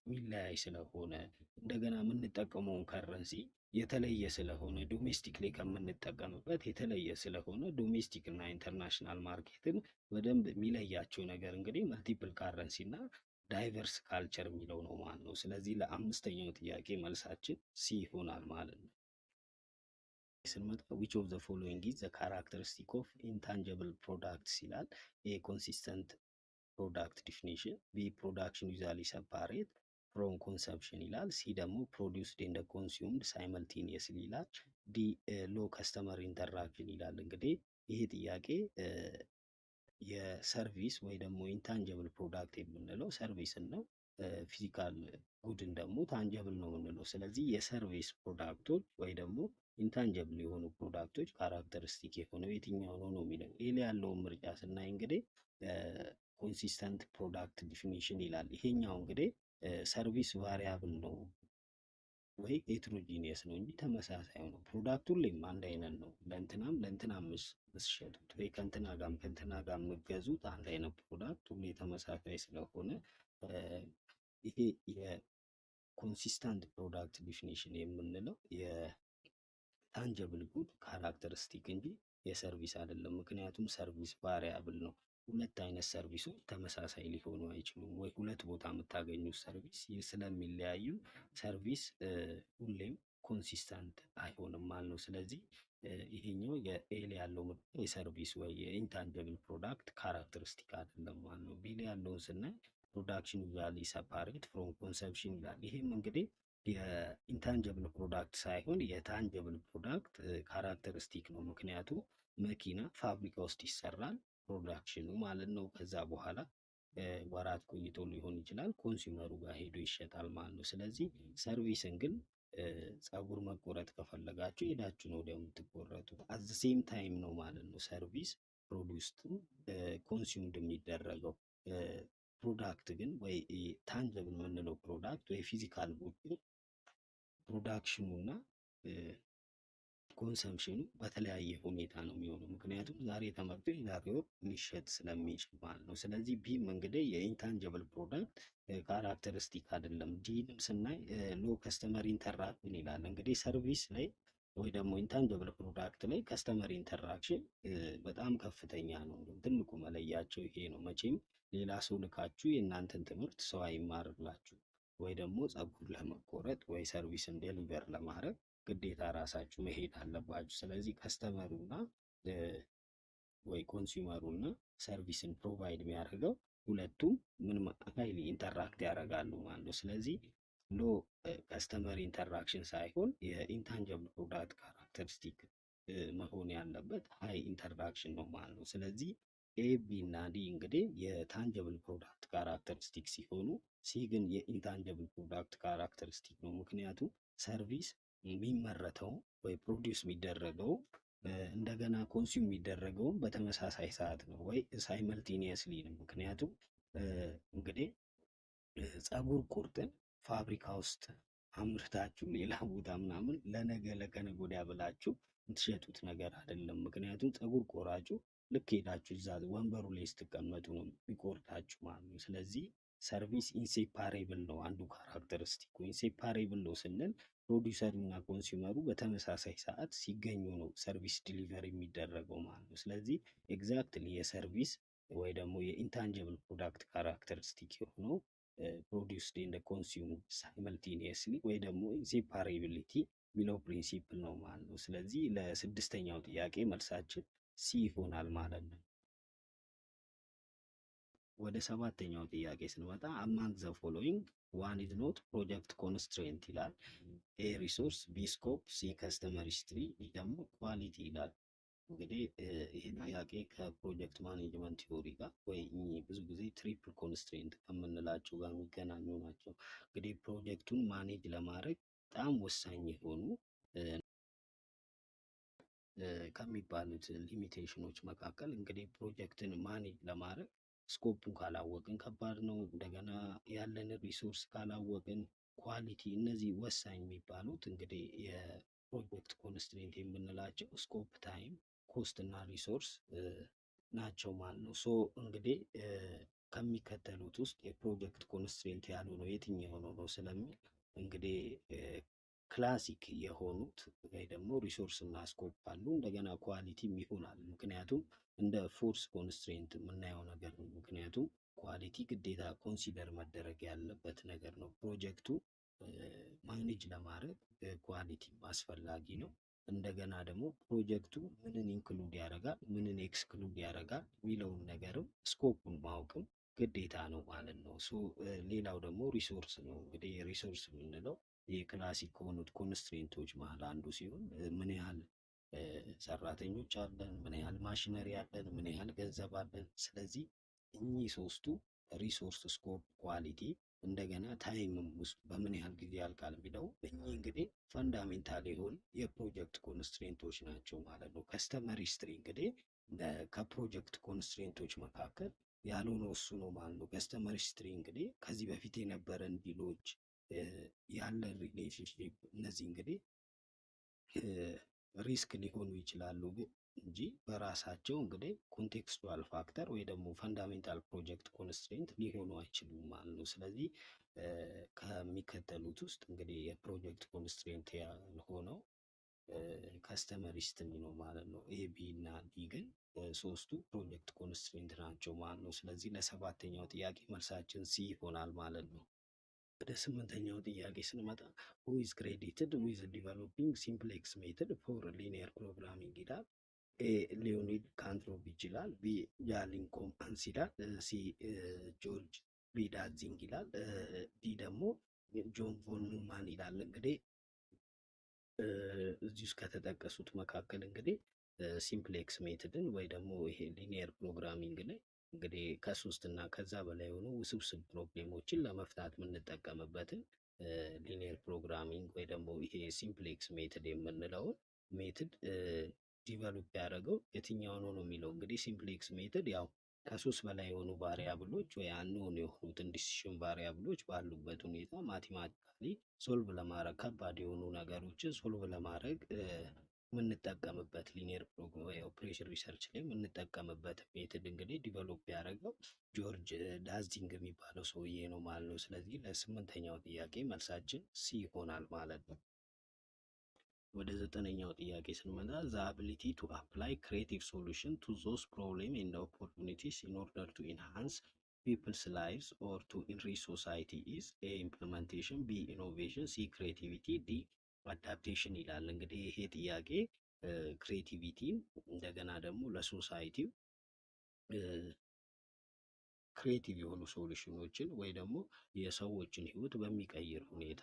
የሚለያይ ስለሆነ እንደገና የምንጠቀመውን ከረንሲ የተለየ ስለሆነ ዶሜስቲክ ላይ ከምንጠቀምበት የተለየ ስለሆነ ዶሜስቲክ እና ኢንተርናሽናል ማርኬትን በደንብ የሚለያቸው ነገር እንግዲህ መልቲፕል ካረንሲ እና ዳይቨርስ ካልቸር የሚለው ነው ማለት ነው። ስለዚህ ለአምስተኛው ጥያቄ መልሳችን ሲ ይሆናል ማለት ነው። ስንመጣ which of the following is the characteristic of intangible products ይላል። ኤ ኮንሲስተንት ፕሮዳክት ዲፊኒሽን፣ ቢ ፕሮዳክሽን ዩዛሊ ሰፓሬት ፍሮም ኮንሰፕሽን ይላል። ሲ ደግሞ ፕሮዲውስድ ኤንድ ኮንሱምድ ሳይመልቴኒየስሊ ይላል። ዲ ሎ ከስተመር ኢንተራክሽን ይላል። እንግዲህ ይሄ ጥያቄ የሰርቪስ ወይ ደግሞ ኢንታንጀብል ፕሮዳክት የምንለው ሰርቪስን ነው። ፊዚካል ጉድን ደግሞ ታንጀብል ነው የምንለው። ስለዚህ የሰርቪስ ፕሮዳክቶች ወይ ደግሞ ኢንታንጀብል የሆኑ ፕሮዳክቶች ካራክተሪስቲክ የሆነው የትኛው ነው ነው የሚለው። ኤ ላይ ያለውን ምርጫ ስናይ እንግዲህ ኮንሲስተንት ፕሮዳክት ዲፊኒሽን ይላል። ይሄኛው እንግዲህ ሰርቪስ ቫሪያብል ነው ወይ ሄትሮጂኒየስ ነው እንጂ ተመሳሳይ ነው። ፕሮዳክቱ ሁሌም አንድ አይነት ነው። ለእንትናም ምስሸጡት ወይ ከእንትና ጋር የምገዙት አንድ አይነት ፕሮዳክት ሁሌ ተመሳሳይ ስለሆነ ይሄ የኮንሲስታንት ፕሮዳክት ዲፊኒሽን የምንለው የታንጀብል ጉድ ካራክተሪስቲክ እንጂ የሰርቪስ አይደለም። ምክንያቱም ሰርቪስ ቫሪያብል ነው። ሁለት አይነት ሰርቪሶች ተመሳሳይ ሊሆኑ አይችሉም። ወይ ሁለት ቦታ የምታገኙት ሰርቪስ ስለሚለያዩ ሰርቪስ ሁሌም ኮንሲስታንት አይሆንም ማለት ነው። ስለዚህ ይሄኛው የኤል ያለው የሰርቪስ ወይ የኢንታንጀብል ፕሮዳክት ካራክተሪስቲክ አይደለም ማለት ነው። ቢል ያለውን ስናይ ፕሮዳክሽን ዩዛሊ ሰፓሬት ፍሮም ኮንሰፕሽን ይላል። ይሄም እንግዲህ የኢንታንጀብል ፕሮዳክት ሳይሆን የታንጀብል ፕሮዳክት ካራክተሪስቲክ ነው። ምክንያቱም መኪና ፋብሪካ ውስጥ ይሰራል ፕሮዳክሽኑ ማለት ነው። ከዛ በኋላ ወራት ቆይቶ ሊሆን ይችላል ኮንሱመሩ ጋር ሄዶ ይሸጣል ማለት ነው። ስለዚህ ሰርቪስን ግን ፀጉር መቆረጥ ከፈለጋችሁ ሄዳችሁ ነው ወዲያው የምትቆረጡት። አት ዘ ሴም ታይም ነው ማለት ነው ሰርቪስ ፕሮዲውስድ ኮንሱምድ የሚደረገው። ፕሮዳክት ግን ወይ ታንጀብል የምንለው ፕሮዳክት ወይ ፊዚካል ፕሮዳክሽኑ እና ኮንሰምሽኑ በተለያየ ሁኔታ ነው የሚሆነው። ምክንያቱም ዛሬ ተመርቶ የዛሬ ወር ሊሸጥ ስለሚችል ማለት ነው። ስለዚህ ቢም እንግዲህ የኢንታንጀብል ፕሮዳክት ካራክተሪስቲክ አይደለም። ዲንም ስናይ ሎ ከስተመር ኢንተራክሽን ይላል። እንግዲህ ሰርቪስ ላይ ወይ ደግሞ ኢንታንጀብል ፕሮዳክት ላይ ከስተመር ኢንተራክሽን በጣም ከፍተኛ ነው። ትልቁ መለያቸው ይሄ ነው። መቼም ሌላ ሰው ልካችሁ የእናንተን ትምህርት ሰው አይማርላችሁ። ወይ ደግሞ ፀጉር ለመቆረጥ ወይ ሰርቪስን ዴሊቨር ለማድረግ ግዴታ ራሳችሁ መሄድ አለባችሁ። ስለዚህ ከስተመሩና ወይ ኮንሱመሩና ሰርቪስን ፕሮቫይድ የሚያደርገው ሁለቱም ምንም ሀይሊ ኢንተራክት ያደርጋሉ ማለት ነው። ስለዚህ ሎ ከስተመር ኢንተራክሽን ሳይሆን የኢንታንጀብል ፕሮዳክት ካራክተሪስቲክ መሆን ያለበት ሀይ ኢንተራክሽን ነው ማለት ነው። ስለዚህ ኤ ቢ እና ዲ እንግዲህ የታንጀብል ፕሮዳክት ካራክተሪስቲክ ሲሆኑ ሲ ግን የኢንታንጀብል ፕሮዳክት ካራክተሪስቲክ ነው። ምክንያቱም ሰርቪስ የሚመረተው ወይ ፕሮዲውስ የሚደረገው እንደገና ኮንሱም የሚደረገውም በተመሳሳይ ሰዓት ነው ወይ ሳይመልቲኒየስሊ ነው። ምክንያቱም እንግዲህ ፀጉር ቁርጥን ፋብሪካ ውስጥ አምርታችሁ ሌላ ቦታ ምናምን ለነገ ለከነገ ወዲያ ብላችሁ የምትሸጡት ነገር አይደለም። ምክንያቱም ፀጉር ቆራጩ ልክ ሄዳችሁ እዛ ወንበሩ ላይ ስትቀመጡ ነው የሚቆርጣችሁ ማለት ነው። ስለዚህ ሰርቪስ ኢንሴፓሬብል ነው። አንዱ ካራክተሪስቲኩ ኢንሴፓሬብል ነው ስንል ፕሮዲውሰሩ እና ኮንሱመሩ በተመሳሳይ ሰዓት ሲገኙ ነው ሰርቪስ ዲሊቨሪ የሚደረገው ማለት ነው። ስለዚህ ኤግዛክትሊ የሰርቪስ ወይ ደግሞ የኢንታንጀብል ፕሮዳክት ካራክተሪስቲክ የሆነው ፕሮዲውስድ ኤንድ ኮንሱምድ ሳይመልቲኒየስሊ ወይ ደግሞ ኢንሴፓሬቢሊቲ የሚለው ፕሪንሲፕል ነው ማለት ነው። ስለዚህ ለስድስተኛው ጥያቄ መልሳችን ሲ ይሆናል ማለት ነው። ወደ ሰባተኛው ጥያቄ ስንመጣ አማንግ ዘ ፎሎዊንግ ዋን ኢዝ ኖት ፕሮጀክት ኮንስትሬንት ይላል። ኤ ሪሶርስ፣ ቢ ስኮፕ፣ ሲ ከስተመር ሂስትሪ፣ ዲ ደግሞ ኳሊቲ ይላል። እንግዲህ ይህ ጥያቄ ከፕሮጀክት ማኔጅመንት ቲዮሪ ጋር ወይ ብዙ ጊዜ ትሪፕል ኮንስትሬንት ከምንላቸው ጋር የሚገናኙ ናቸው። እንግዲህ ፕሮጀክቱን ማኔጅ ለማድረግ በጣም ወሳኝ የሆኑ ከሚባሉት ሊሚቴሽኖች መካከል እንግዲህ ፕሮጀክትን ማኔጅ ለማድረግ ስኮፑን ካላወቅን ከባድ ነው። እንደገና ያለን ሪሶርስ ካላወቅን ኳሊቲ፣ እነዚህ ወሳኝ የሚባሉት እንግዲህ የፕሮጀክት ኮንስትሬንት የምንላቸው ስኮፕ፣ ታይም፣ ኮስት እና ሪሶርስ ናቸው ማለት ነው። ሶ እንግዲህ ከሚከተሉት ውስጥ የፕሮጀክት ኮንስትሬንት ያልሆነው የትኛው ነው ስለሚል እንግዲህ ክላሲክ የሆኑት ወይ ደግሞ ሪሶርስ እና ስኮፕ አሉ። እንደገና ኳሊቲም ይሆናል። ምክንያቱም እንደ ፎርስ ኮንስትሬንት የምናየው ነገር ነው። ምክንያቱም ኳሊቲ ግዴታ ኮንሲደር መደረግ ያለበት ነገር ነው። ፕሮጀክቱ ማኔጅ ለማድረግ ኳሊቲ አስፈላጊ ነው። እንደገና ደግሞ ፕሮጀክቱ ምንን ኢንክሉድ ያደርጋል፣ ምንን ኤክስክሉድ ያደርጋል የሚለውን ነገርም ስኮፑን ማወቅም ግዴታ ነው ማለት ነው። ሌላው ደግሞ ሪሶርስ ነው። እንግዲህ ሪሶርስ የምንለው የክላሲክ ከሆኑት ኮንስትሬንቶች መሀል አንዱ ሲሆን ምን ያህል ሰራተኞች አለን፣ ምን ያህል ማሽነሪ አለን፣ ምን ያህል ገንዘብ አለን። ስለዚህ እኚህ ሶስቱ ሪሶርስ፣ ስኮፕ፣ ኳሊቲ እንደገና ታይምም ውስጥ በምን ያህል ጊዜ ያልቃል የሚለው እኚህ እንግዲህ ፈንዳሜንታል የሆኑ የፕሮጀክት ኮንስትሬንቶች ናቸው ማለት ነው። ከስተመር ሂስትሪ እንግዲህ ከፕሮጀክት ኮንስትሬንቶች መካከል ያልሆነው እሱ ነው ማለት ነው። ከስተመር ሂስትሪ እንግዲህ ከዚህ በፊት የነበረን ቢሎች ያለን ሪሌሽንሽፕ እነዚህ እንግዲህ ሪስክ ሊሆኑ ይችላሉ እንጂ በራሳቸው እንግዲህ ኮንቴክስቹዋል ፋክተር ወይ ደግሞ ፈንዳሜንታል ፕሮጀክት ኮንስትሬንት ሊሆኑ አይችሉም ማለት ነው። ስለዚህ ከሚከተሉት ውስጥ እንግዲህ የፕሮጀክት ኮንስትሬንት ያልሆነው ከስተመር ሂስትሪ ነው ማለት ነው። ኤ ቢ እና ዲ ግን ሶስቱ ፕሮጀክት ኮንስትሬንት ናቸው ማለት ነው። ስለዚህ ለሰባተኛው ጥያቄ መልሳችን ሲ ይሆናል ማለት ነው። ወደ ስምንተኛው ጥያቄ ስንመጣ who is credited with developing simplex method for linear programming ይላል። ኤ ሊዮኒድ ካንትሮቪች ይላል። ቢ ጃሊን ኮማንስ ይላል። ሲ ጆርጅ ሪዳዚንግ ይላል። ዲ ደግሞ ጆን ቮን ኑማን ይላል። እንግዲህ እዚህ ውስጥ ከተጠቀሱት መካከል እንግዲህ ሲምፕሌክስ ሜትድን ወይ ደግሞ ይሄ ሊኒየር ፕሮግራሚንግ ላይ እንግዲህ ከሶስት እና ከዛ በላይ የሆኑ ውስብስብ ፕሮብሌሞችን ለመፍታት የምንጠቀምበትን ሊኒየር ፕሮግራሚንግ ወይ ደግሞ ይሄ ሲምፕሌክስ ሜትድ የምንለውን ሜትድ ዲቨሎፕ ያደረገው የትኛው ነው የሚለው እንግዲህ ሲምፕሌክስ ሜትድ ያው ከሶስት በላይ የሆኑ ቫሪያብሎች ወይ አንኖን የሆኑትን ዲሲሽን ቫሪያብሎች ባሉበት ሁኔታ ማቴማቲካሊ ሶልቭ ለማድረግ ከባድ የሆኑ ነገሮችን ሶልቭ ለማድረግ የምንጠቀምበት ሊኒየር ኦፕሬሽን ሪሰርች ላይ የምንጠቀምበት ሜትድ እንግዲህ ዲቨሎፕ ያደረገው ጆርጅ ዳዚንግ የሚባለው ሰውዬ ነው ማለት ነው። ስለዚህ ለስምንተኛው ጥያቄ መልሳችን ሲ ይሆናል ማለት ነው። ወደ ዘጠነኛው ጥያቄ ስንመጣ ዘ አቢሊቲ ቱ አፕላይ ክሬቲቭ ሶሉሽን ቱ ዞስ ፕሮብሌም ኤንድ ኦፖርቹኒቲስ ኢን ኦርደር ቱ ኢንሃንስ ፒፕልስ ላይቭስ ኦር ቱ ኢንሪች ሶሳይቲ ኢዝ ኤ ኢምፕሊመንቴሽን፣ ቢ ኢኖቬሽን፣ ሲ ክሬቲቪቲ፣ ዲ አዳፕቴሽን ይላል። እንግዲህ ይሄ ጥያቄ ክሬቲቪቲን እንደገና ደግሞ ለሶሳይቲው ክሬቲቭ የሆኑ ሶሉሽኖችን ወይ ደግሞ የሰዎችን ህይወት በሚቀይር ሁኔታ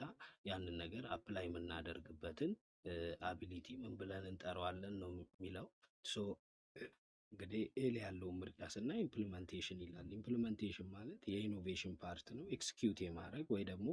ያንን ነገር አፕላይ የምናደርግበትን አቢሊቲ ምን ብለን እንጠራዋለን ነው የሚለው። ሶ እንግዲህ ኤል ያለውን ምርጫ ስናይ ኢምፕሊመንቴሽን ይላል። ኢምፕሊመንቴሽን ማለት የኢኖቬሽን ፓርት ነው፣ ኤክስኪዩት የማድረግ ወይ ደግሞ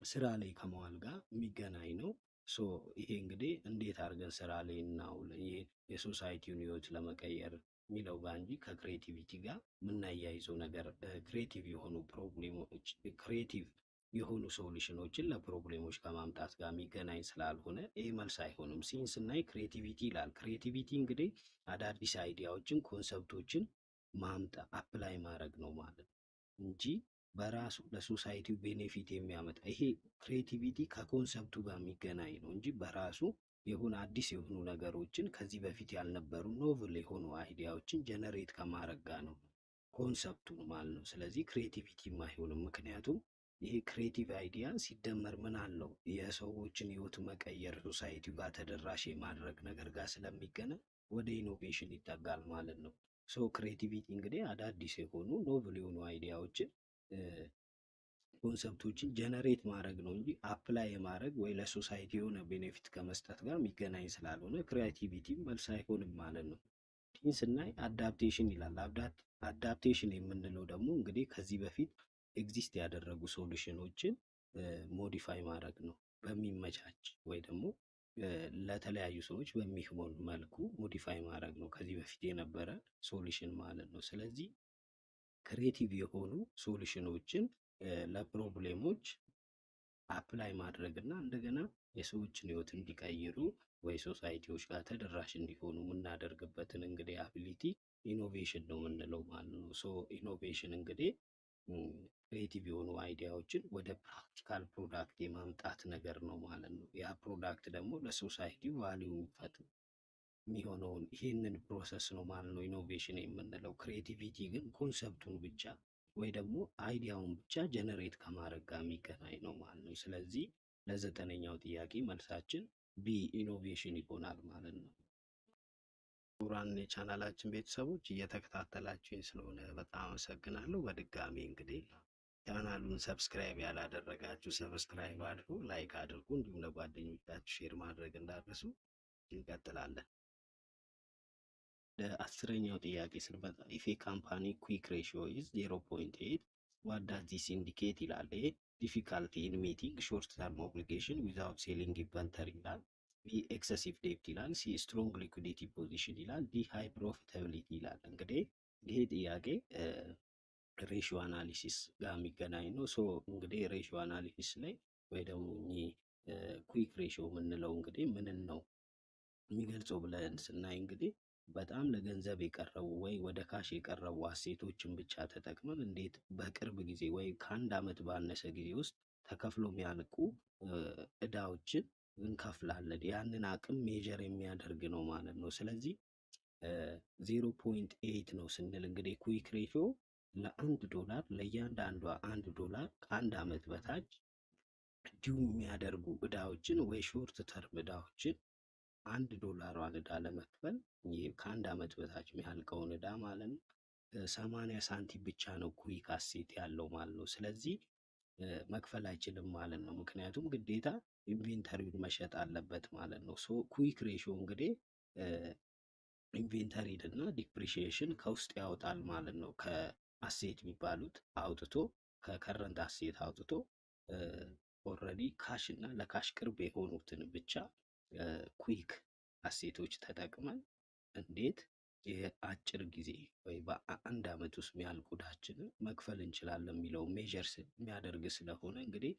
ስራ ላይ ከመዋል ጋር የሚገናኝ ነው። ሶ ይሄ እንግዲህ እንዴት አድርገን ስራ ላይ እናውል ይሄ የሶሳይቲውን ህይወት ለመቀየር የሚለው ጋር እንጂ ከክሬቲቪቲ ጋር የምናያይዘው ነገር ክሬቲቭ የሆኑ ፕሮብሌሞች ክሬቲቭ የሆኑ ሶሉሽኖችን ለፕሮብሌሞች ከማምጣት ጋር የሚገናኝ ስላልሆነ ይህ መልስ አይሆንም። ሲን ስናይ ክሬቲቪቲ ይላል። ክሬቲቪቲ እንግዲህ አዳዲስ አይዲያዎችን ኮንሰፕቶችን ማምጣ አፕላይ ማድረግ ነው ማለት ነው እንጂ በራሱ ለሶሳይቲው ቤኔፊት የሚያመጣ ይሄ ክሬቲቪቲ ከኮንሰፕቱ ጋር የሚገናኝ ነው እንጂ በራሱ የሆነ አዲስ የሆኑ ነገሮችን ከዚህ በፊት ያልነበሩ ኖቭል የሆኑ አይዲያዎችን ጀነሬት ከማድረግ ጋር ነው ኮንሰፕቱ ማለት ነው። ስለዚህ ክሬቲቪቲም አይሆንም። ምክንያቱም ይሄ ክሬቲቭ አይዲያ ሲደመር ምን አለው የሰዎችን ህይወት መቀየር ሶሳይቲው ጋር ተደራሽ የማድረግ ነገር ጋር ስለሚገናኝ ወደ ኢኖቬሽን ይጠጋል ማለት ነው። ሶ ክሬቲቪቲ እንግዲህ አዳዲስ የሆኑ ኖቭል የሆኑ አይዲያዎችን ኮንሰፕቶችን ጀነሬት ማድረግ ነው እንጂ አፕላይ የማድረግ ወይ ለሶሳይቲ የሆነ ቤኔፊት ከመስጠት ጋር የሚገናኝ ስላልሆነ ክሪኤቲቪቲ መልስ አይሆንም ማለት ነው። ይህን ስናይ አዳፕቴሽን ይላል። አዳፕቴሽን የምንለው ደግሞ እንግዲህ ከዚህ በፊት ኤግዚስት ያደረጉ ሶሉሽኖችን ሞዲፋይ ማድረግ ነው፣ በሚመቻች ወይ ደግሞ ለተለያዩ ሰዎች በሚሆን መልኩ ሞዲፋይ ማድረግ ነው ከዚህ በፊት የነበረ ሶሉሽን ማለት ነው። ስለዚህ ክሬቲቭ የሆኑ ሶሉሽኖችን ለፕሮብሌሞች አፕላይ ማድረግ እና እንደገና የሰዎችን ህይወት እንዲቀይሩ ወይ ሶሳይቲዎች ጋር ተደራሽ እንዲሆኑ የምናደርግበትን እንግዲህ አቢሊቲ ኢኖቬሽን ነው የምንለው ማለት ነው። ሶ ኢኖቬሽን እንግዲህ ክሬቲቭ የሆኑ አይዲያዎችን ወደ ፕራክቲካል ፕሮዳክት የማምጣት ነገር ነው ማለት ነው። ያ ፕሮዳክት ደግሞ ለሶሳይቲ ቫሊዩ የሚፈጥር የሚሆነውን ይህንን ፕሮሰስ ነው ማለት ነው ኢኖቬሽን የምንለው። ክሬቲቪቲ ግን ኮንሰፕቱን ብቻ ወይ ደግሞ አይዲያውን ብቻ ጀነሬት ከማድረግ ጋር የሚገናኝ ነው ማለት ነው። ስለዚህ ለዘጠነኛው ጥያቄ መልሳችን ቢ ኢኖቬሽን ይሆናል ማለት ነው። ክቡራን የቻናላችን ቤተሰቦች እየተከታተላችሁኝ ስለሆነ በጣም አመሰግናለሁ። በድጋሚ እንግዲህ ቻናሉን ሰብስክራይብ ያላደረጋችሁ ሰብስክራይብ አድርጉ፣ ላይክ አድርጉ፣ እንዲሁም ለጓደኞቻችሁ ሼር ማድረግ እንዳትረሱ። እንቀጥላለን። ለአስረኛው ጥያቄ ስንመጣ ኢፍ ኤ ካምፓኒ ኩዊክ ሬሽዮ ኢዝ 0.8 ዋት ዳዝ ዚስ ኢንዲኬት ይላል። ይሄ ዲፊካልቲ ኢን ሚቲንግ ሾርት ተርም ኦብሊጌሽን ዊዛውት ሴሊንግ ኢንቨንተሪ ይላል። ቢ ኤክሰሲቭ ዴፕት ይላል። ሲ ስትሮንግ ሊኩዲቲ ፖዚሽን ይላል። ዲ ሃይ ፕሮፊታቢሊቲ ይላል። እንግዲህ ይሄ ጥያቄ ሬሽዮ አናሊሲስ ጋር የሚገናኝ ነው። ሶ እንግዲህ ሬሽዮ አናሊሲስ ላይ ወይ ደግሞ ኩዊክ ሬሽዮ የምንለው እንግዲህ ምንን ነው የሚገልጸው ብለን ስናይ እንግዲህ በጣም ለገንዘብ የቀረቡ ወይ ወደ ካሽ የቀረቡ አሴቶችን ብቻ ተጠቅመን እንዴት በቅርብ ጊዜ ወይ ከአንድ ዓመት ባነሰ ጊዜ ውስጥ ተከፍሎ የሚያልቁ እዳዎችን እንከፍላለን። ያንን አቅም ሜጀር የሚያደርግ ነው ማለት ነው። ስለዚህ 0.8 ነው ስንል እንግዲህ ኩዊክ ሬሽዮ ለ$1 ለእያንዳንዷ $1 ከአንድ ዓመት በታች ዲው የሚያደርጉ እዳዎችን ወይ ሾርት ተርም እዳዎችን $1 እዳ ለመክፈል ከአንድ ዓመት በታች የሚያልቀውን እዳ ማለት ነው 80 ሳንቲም ብቻ ነው ኩዊክ አሴት ያለው ማለት ነው። ስለዚህ መክፈል አይችልም ማለት ነው። ምክንያቱም ግዴታ ኢንቬንተሪውን መሸጥ አለበት ማለት ነው። ሶ ኩዊክ ሬሽዮ እንግዲህ ኢንቬንተሪን እና ዲፕሪሺዬሽን ከውስጥ ያወጣል ማለት ነው። ከአሴት የሚባሉት አውጥቶ ከከረንት አሴት አውጥቶ ኦልሬዲ ካሽ እና ለካሽ ቅርብ የሆኑትን ብቻ ኩዊክ አሴቶች ተጠቅመን እንዴት የአጭር ጊዜ ወይ በአንድ ዓመት ውስጥ የሚያልቁ ዕዳችንን መክፈል እንችላለን የሚለው ሜጀር የሚያደርግ ስለሆነ እንግዲህ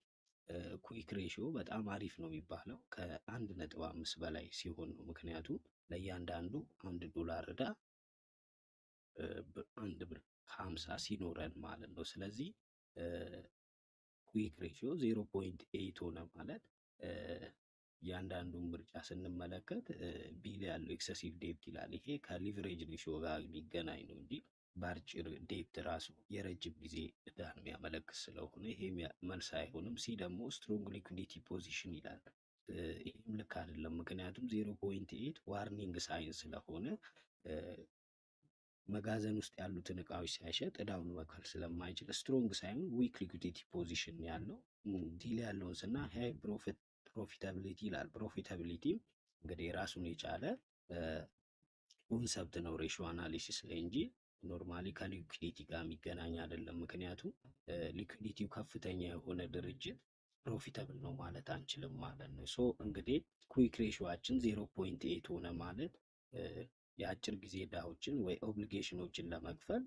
ኩዊክ ሬሽዮ በጣም አሪፍ ነው የሚባለው ከ1.5 በላይ ሲሆን ነው። ምክንያቱም ለእያንዳንዱ $1 ዕዳ $1.50 ሲኖረን ማለት ነው። ስለዚህ ኩዊክ ሬሽዮ 0.8 ሆነ ማለት እያንዳንዱን ምርጫ ስንመለከት ቢል ያለው ኤክሰሲቭ ዴፕት ይላል። ይሄ ከሊቨሬጅ ሬሽዮ ጋር የሚገናኝ ነው እንጂ በአጭር ዴፕት ራሱ የረጅም ጊዜ ዕዳን የሚያመለክት ስለሆነ ይሄ መልስ አይሆንም። ሲ ደግሞ ስትሮንግ ሊኩዲቲ ፖዚሽን ይላል። ይህም ልክ አይደለም። ምክንያቱም 0.8 ዋርኒንግ ሳይን ስለሆነ መጋዘን ውስጥ ያሉትን እቃዎች ሳይሸጥ ዕዳውን መክፈል ስለማይችል ስትሮንግ ሳይሆን ዊክ ሊኩዲቲ ፖዚሽን ያለው ዲል ያለውን ስና ሃይ ፕሮፊታቢሊቲ ይላል። ፕሮፊታቢሊቲ እንግዲህ ራሱን የቻለ ኮንሰፕት ነው ሬሽዮ አናሊሲስ ላይ እንጂ ኖርማሊ ከሊኩዲቲ ጋር የሚገናኝ አይደለም። ምክንያቱም ሊኩዲቲው ከፍተኛ የሆነ ድርጅት ፕሮፊታብል ነው ማለት አንችልም ማለት ነው። ሶ እንግዲህ ኩዊክ ሬሽዮአችን 0.8 ሆነ ማለት የአጭር ጊዜ ዕዳዎችን ወይ ኦብሊጌሽኖችን ለመክፈል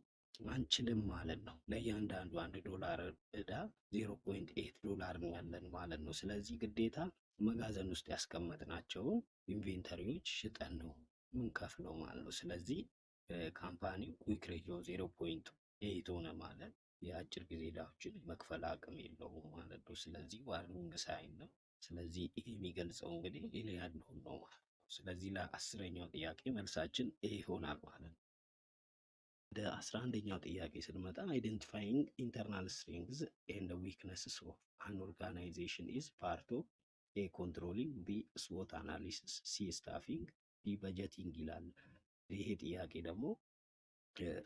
አንችልም ማለት ነው። ለእያንዳንዱ $1 ዕዳ $0.8 ነው ያለን ማለት ነው። ስለዚህ ግዴታ መጋዘን ውስጥ ያስቀመጥናቸውን ኢንቬንተሪዎች ሽጠን ነው ምንከፍለው ማለት ነው። ስለዚህ ካምፓኒው ኩዊክ ሬሽዮ 0.8 ሆነ ማለት የአጭር ጊዜ ዕዳዎችን መክፈል አቅም የለውም ማለት ነው። ስለዚህ ዋርኒንግ ሳይን ነው። ስለዚህ ይሄ የሚገልጸው እንግዲህ ኤ ያለውን ነው ማለት ነው። ስለዚህ ለ10ኛው ጥያቄ መልሳችን ኤ ይሆናል ማለት ነው። ወደ 11ኛው ጥያቄ ስንመጣ አይደንቲፋይንግ ኢንተርናል ስትሬንግዝ ኤንድ ዊክነስስ ኦፍ አን ኦርጋናይዜሽን ኢዝ ፓርት ኦፍ ኤ ኮንትሮሊንግ፣ ቢ ስዎት አናሊሲስ፣ ሲ ስታፊንግ፣ ዲ በጀቲንግ ይላል። ይሄ ጥያቄ ደግሞ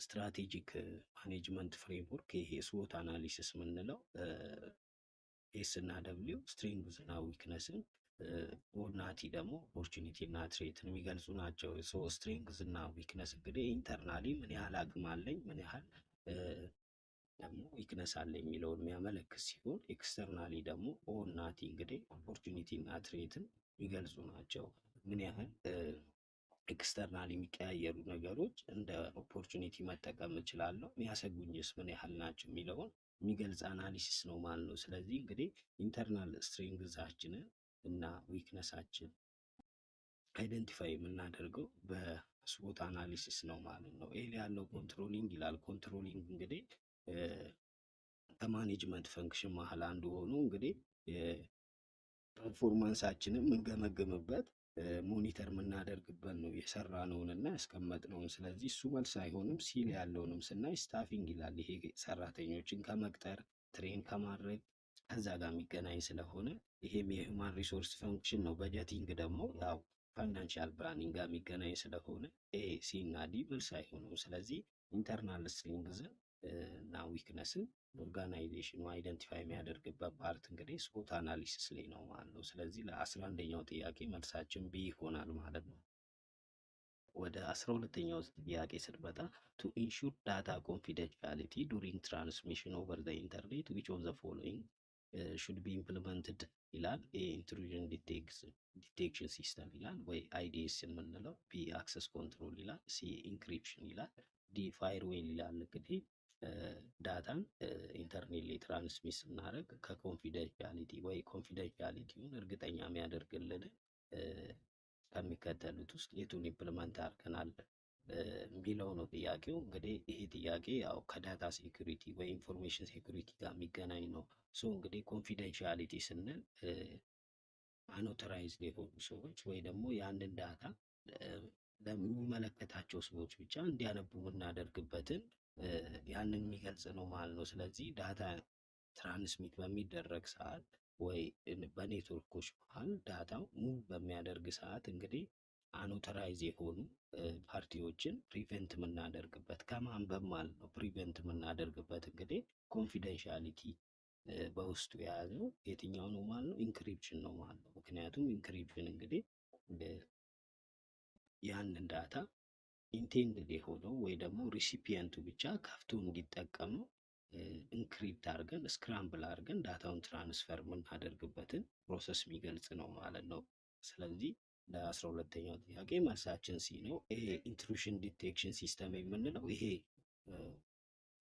ስትራቴጂክ ማኔጅመንት ፍሬምወርክ ይሄ ስዎት አናሊሲስ የምንለው ኤስ እና ደብሊው ስትሬንግዝ እና ዊክነስን ኦናቲ ደግሞ ኦፖርቹኒቲ እና ትሬትን የሚገልጹ ናቸው። ሶ ስትሬንግዝ እና ዊክነስ እንግዲህ ኢንተርናሊ ምን ያህል አቅም አለኝ፣ ምን ያህል ደግሞ ዊክነስ አለ የሚለውን የሚያመለክት ሲሆን ኤክስተርናሊ ደግሞ ኦናቲ እንግዲህ ኦፖርቹኒቲ እና ትሬትን የሚገልጹ ናቸው። ምን ያህል ኤክስተርናል የሚቀያየሩ ነገሮች እንደ ኦፖርቹኒቲ መጠቀም እችላለሁ፣ የሚያሰጉኝስ ምን ያህል ናቸው የሚለውን የሚገልጽ አናሊሲስ ነው ማለት ነው። ስለዚህ እንግዲህ ኢንተርናል ስትሬንግዛችንን እና ዊክነሳችን አይደንቲፋይ የምናደርገው በስዎት አናሊሲስ ነው ማለት ነው። ኤል ያለው ኮንትሮሊንግ ይላል። ኮንትሮሊንግ እንግዲህ ከማኔጅመንት ፈንክሽን መሀል አንዱ ሆኖ እንግዲህ ፐርፎርማንሳችንን የምንገመግምበት ሞኒተር የምናደርግበት ነው የሰራነውን እና ያስቀመጥነውን። ስለዚህ እሱ መልስ አይሆንም። ሲል ያለውንም ስናይ ስታፊንግ ይላል። ይሄ ሰራተኞችን ከመቅጠር ትሬን ከማድረግ ከዛ ጋር የሚገናኝ ስለሆነ ይሄም የሂውማን ሪሶርስ ፈንክሽን ነው። በጀቲንግ ደግሞ ያው ፋይናንሻል ፕላኒንግ ጋር የሚገናኝ ስለሆነ ኤ፣ ሲ እና ዲ መልስ አይሆኑም። ስለዚህ ኢንተርናል ስትሬንግዝን እና ዊክነስን ኦርጋናይዜሽኑ አይደንቲፋይ የሚያደርግበት ፓርት እንግዲህ ስዎት አናሊሲስ ላይ ነው ማለት ነው። ስለዚህ ለ11ኛው ጥያቄ መልሳችን ቢ ይሆናል ማለት ነው። ወደ 12ኛው ጥያቄ ስንመጣ ቱ ኢንሹር ዳታ ኮንፊደንሻሊቲ ዱሪንግ ትራንስሚሽን ኦቨር ዘ ኢንተርኔት ዊች ኦፍ ዘ ፎሎዊንግ ሹድ ቢ ኢምፕሊመንትድ ይላል። ኤ ኢንትሩዥን ዲቴክሽን ሲስተም ይላል፣ ወይ አይዲኤስ የምንለው፣ ቢ አክሰስ ኮንትሮል ይላል፣ ሲ ኢንክሪፕሽን ይላል፣ ዲ ፋይርዌል ይላል። እንግዲህ ዳታን ኢንተርኔት ላይ ትራንስሚት ስናደርግ ከኮንፊደንሻሊቲ ወይ ኮንፊደንሻሊቲውን እርግጠኛ የሚያደርግልን ከሚከተሉት ውስጥ የቱን ኢምፕልመንት አድርገናል የሚለው ነው ጥያቄው። እንግዲህ ይሄ ጥያቄ ያው ከዳታ ሴኩሪቲ ወይ ኢንፎርሜሽን ሴኩሪቲ ጋር የሚገናኝ ነው። ሶ እንግዲህ ኮንፊደንሻሊቲ ስንል አንኦተራይዝድ የሆኑ ሰዎች ወይ ደግሞ ያንን ዳታ ለሚመለከታቸው ሰዎች ብቻ እንዲያነቡ የምናደርግበትን ያንን የሚገልጽ ነው ማለት ነው። ስለዚህ ዳታ ትራንስሚት በሚደረግ ሰዓት ወይ በኔትወርኮች መሀል ዳታው ሙቭ በሚያደርግ ሰዓት እንግዲህ አንኦተራይዝ የሆኑ ፓርቲዎችን ፕሪቨንት የምናደርግበት ከማንበብ ማለት ነው። ፕሪቨንት የምናደርግበት እንግዲህ ኮንፊደንሻሊቲ በውስጡ የያዘው የትኛው ነው ማለት ነው? ኢንክሪፕሽን ነው ማለት ነው። ምክንያቱም ኢንክሪፕሽን እንግዲህ ያንን ዳታ ኢንቴንድድ የሆነው ወይ ደግሞ ሪሲፒየንቱ ብቻ ከፍቶ እንዲጠቀመው ኢንክሪፕት አድርገን ስክራምብል አድርገን ዳታውን ትራንስፈር የምናደርግበትን ፕሮሰስ የሚገልጽ ነው ማለት ነው። ስለዚህ ለ12ኛው ጥያቄ መልሳችን ሲ ነው። ይሄ ኢንትሩሽን ዲቴክሽን ሲስተም የምንለው ይሄ